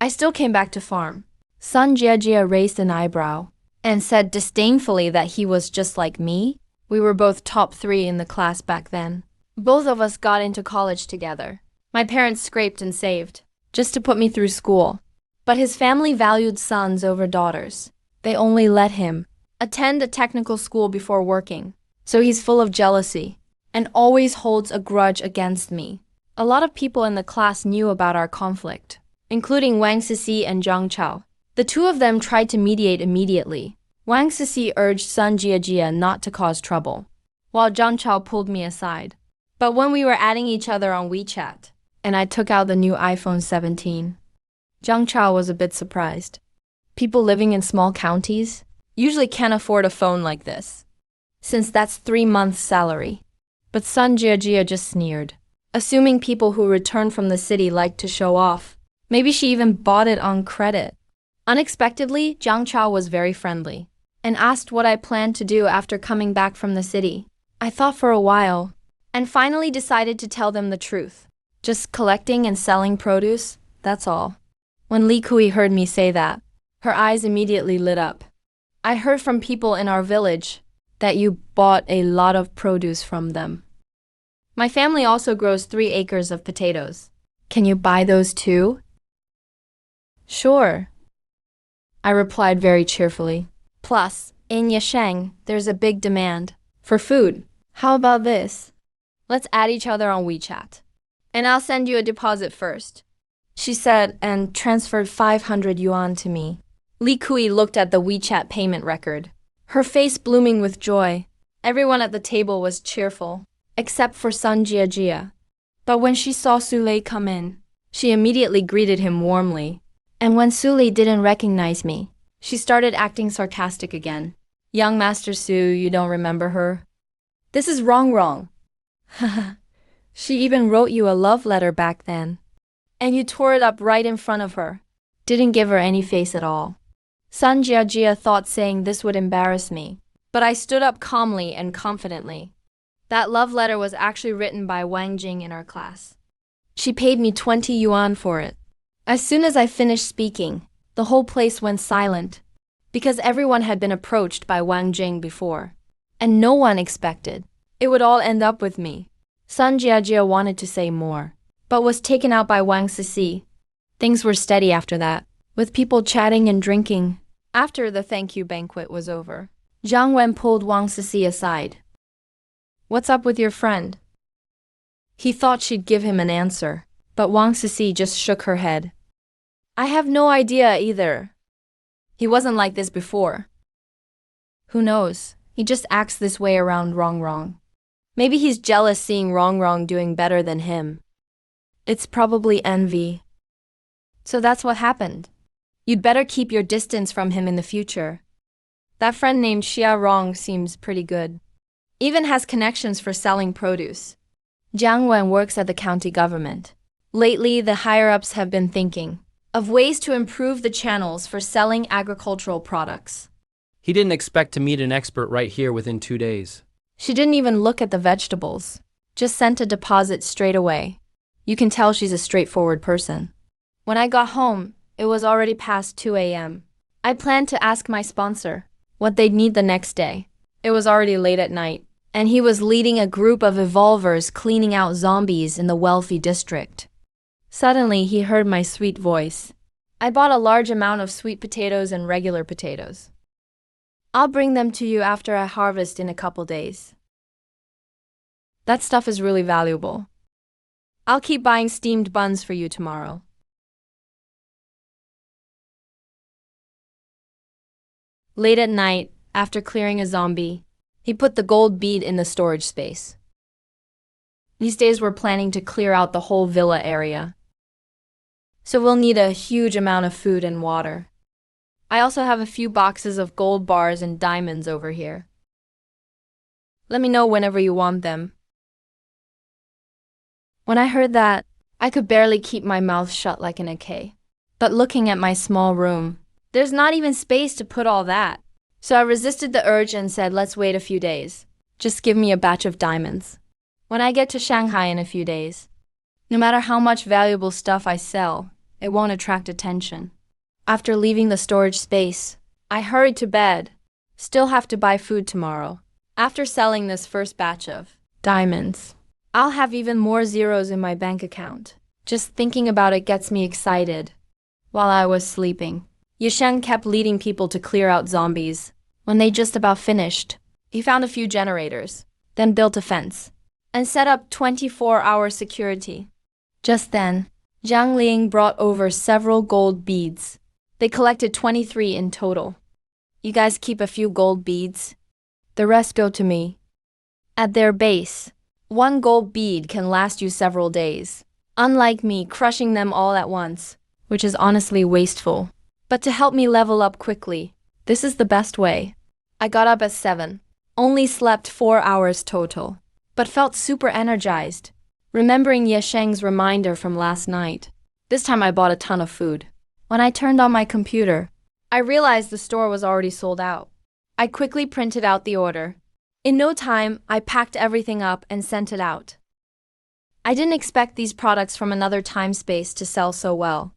I still came back to farm. Sun Jiajia raised an eyebrow and said disdainfully that he was just like me. We were both top 3 in the class back then. Both of us got into college together. My parents scraped and saved just to put me through school. But his family valued sons over daughters. They only let him attend a technical school before working. So he's full of jealousy and always holds a grudge against me. A lot of people in the class knew about our conflict, including Wang Sisi and Zhang Chao. The two of them tried to mediate immediately. Wang Sisi urged Sun Jiajia not to cause trouble, while Zhang Chao pulled me aside. But when we were adding each other on WeChat, and I took out the new iPhone 17, Zhang Chao was a bit surprised. People living in small counties usually can't afford a phone like this, since that's 3 months' salary. But Sun Jiajia just sneered, assuming people who return from the city like to show off. Maybe she even bought it on credit. Unexpectedly, Zhang Chao was very friendly and asked what I planned to do after coming back from the city. I thought for a while and finally decided to tell them the truth. Just collecting and selling produce, that's all. When Li Kui heard me say that, her eyes immediately lit up. I heard from people in our village that you bought a lot of produce from them. My family also grows 3 acres of potatoes. Can you buy those too? Sure, I replied very cheerfully. Plus, in Yasheng, there's a big demand for food. How about this? Let's add each other on WeChat, and I'll send you a deposit first, she said and transferred 500 yuan to me. Li Kui looked at the WeChat payment record, her face blooming with joy. Everyone at the table was cheerful, except for Sun Jiajia. But when she saw Sule come in, she immediately greeted him warmly. And when Sule didn't recognize me, she started acting sarcastic again. Young Master Su, you don't remember her? This is wrong. She even wrote you a love letter back then. And you tore it up right in front of her. Didn't give her any face at all. Sun Jiajia thought saying this would embarrass me, but I stood up calmly and confidently. That love letter was actually written by Wang Jing in our class. She paid me 20 yuan for it. As soon as I finished speaking, the whole place went silent, because everyone had been approached by Wang Jing before, and no one expected it would all end up with me. Sun Jiajia wanted to say more, but was taken out by Wang Sisi. Things were steady after that, with people chatting and drinking. After the thank you banquet was over, Zhang Wen pulled Wang Sisi aside. What's up with your friend? He thought she'd give him an answer, but Wang Sisi just shook her head. I have no idea either. He wasn't like this before. Who knows? He just acts this way around Wrong. Maybe he's jealous seeing Wrong doing better than him. It's probably envy. So that's what happened. You'd better keep your distance from him in the future. That friend named Xia Rong seems pretty good. Even has connections for selling produce. Jiang Wen works at the county government. Lately, the higher-ups have been thinking of ways to improve the channels for selling agricultural products. He didn't expect to meet an expert right here within 2 days. She didn't even look at the vegetables, just sent a deposit straight away. You can tell she's a straightforward person. When I got home, it was already past 2 a.m. I planned to ask my sponsor what they'd need the next day. It was already late at night, and he was leading a group of evolvers cleaning out zombies in the wealthy district. Suddenly, he heard my sweet voice. I bought a large amount of sweet potatoes and regular potatoes. I'll bring them to you after I harvest in a couple days. That stuff is really valuable. I'll keep buying steamed buns for you tomorrow. Late at night, after clearing a zombie, he put the gold bead in the storage space. These days we're planning to clear out the whole villa area. So we'll need a huge amount of food and water. I also have a few boxes of gold bars and diamonds over here. Let me know whenever you want them. When I heard that, I could barely keep my mouth shut like an AK. But looking at my small room, there's not even space to put all that. So I resisted the urge and said, let's wait a few days. Just give me a batch of diamonds. When I get to Shanghai in a few days, no matter how much valuable stuff I sell, it won't attract attention. After leaving the storage space, I hurried to bed. Still have to buy food tomorrow. After selling this first batch of diamonds, I'll have even more zeros in my bank account. Just thinking about it gets me excited. While I was sleeping, Yisheng kept leading people to clear out zombies. When they just about finished, he found a few generators, then built a fence, and set up 24-hour security. Just then, Zhang Ling brought over several gold beads. They collected 23 in total. You guys keep a few gold beads. The rest go to me. At their base, one gold bead can last you several days. Unlike me crushing them all at once, which is honestly wasteful. But to help me level up quickly, this is the best way. I got up at 7. Only slept 4 hours total, but felt super energized, remembering Yesheng's reminder from last night. This time I bought a ton of food. When I turned on my computer, I realized the store was already sold out. I quickly printed out the order. In no time, I packed everything up and sent it out. I didn't expect these products from another time-space to sell so well.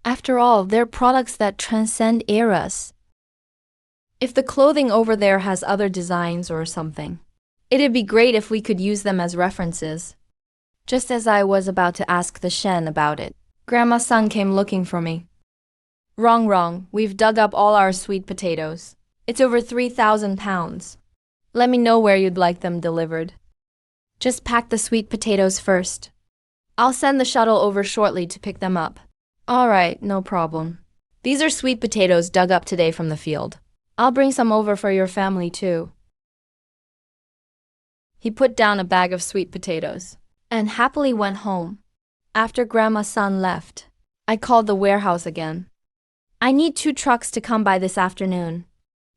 After all, they're products that transcend eras. If the clothing over there has other designs or something, it'd be great if we could use them as references. Just as I was about to ask the Shen about it, Grandma's son came looking for me. Wrong, we've dug up all our sweet potatoes. It's over 3,000 pounds. Let me know where you'd like them delivered. Just pack the sweet potatoes first. I'll send the shuttle over shortly to pick them up. Alright, no problem. These are sweet potatoes dug up today from the field. I'll bring some over for your family too. He put down a bag of sweet potatoes and happily went home. After Grandma's son left, I called the warehouse again. I need 2 trucks to come by this afternoon.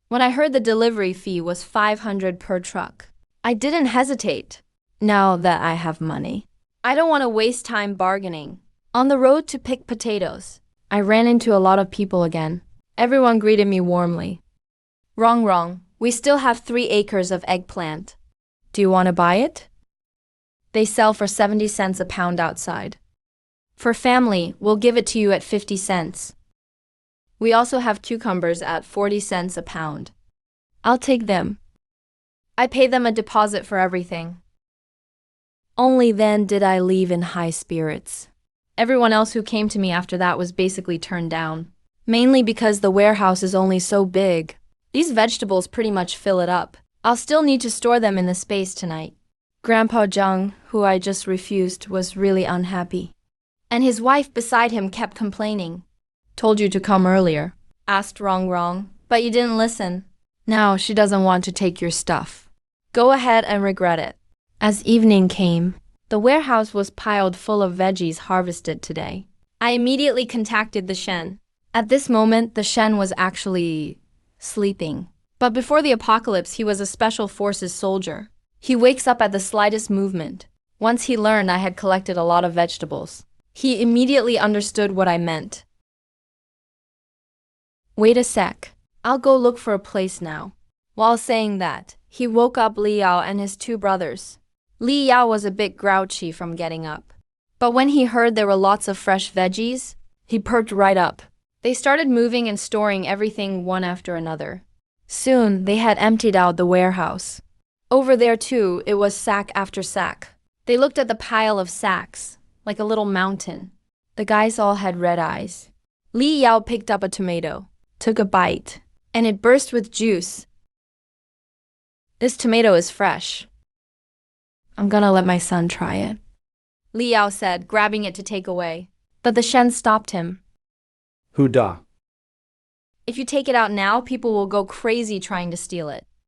When I heard the delivery fee was 500 per truck, I didn't hesitate. Now that I have money, I don't want to waste time bargaining. On the road to pick potatoes, I ran into a lot of people again. Everyone greeted me warmly. Wrong. We still have 3 acres of eggplant. Do you want to buy it? They sell for 70 cents a pound outside. For family, we'll give it to you at 50 cents. We also have cucumbers at 40 cents a pound. I'll take them. I paid them a deposit for everything. Only then did I leave in high spirits. Everyone else who came to me after that was basically turned down, mainly because the warehouse is only so big. These vegetables pretty much fill it up. I'll still need to store them in the space tonight. Grandpa Zhang, who I just refused, was really unhappy. And his wife beside him kept complaining. Told you to come earlier. Asked wrong, but you didn't listen. Now she doesn't want to take your stuff. Go ahead and regret it. As evening came, the warehouse was piled full of veggies harvested today. I immediately contacted the Shen. At this moment, the Shen was actually sleeping. But before the apocalypse, he was a special forces soldier. He wakes up at the slightest movement. Once he learned I had collected a lot of vegetables, he immediately understood what I meant. Wait a sec. I'll go look for a place now. While saying that, he woke up Li Yao and his two brothers. Li Yao was a bit grouchy from getting up. But when he heard there were lots of fresh veggies, he perked right up. They started moving and storing everything one after another. Soon, they had emptied out the warehouse. Over there too, it was sack after sack. They looked at the pile of sacks, like a little mountain. The guys all had red eyes. Li Yao picked up a tomato, took a bite, and it burst with juice. This tomato is fresh. I'm gonna let my son try it, Li Yao said, grabbing it to take away. But the Shen stopped him. Huda. If you take it out now, people will go crazy trying to steal it.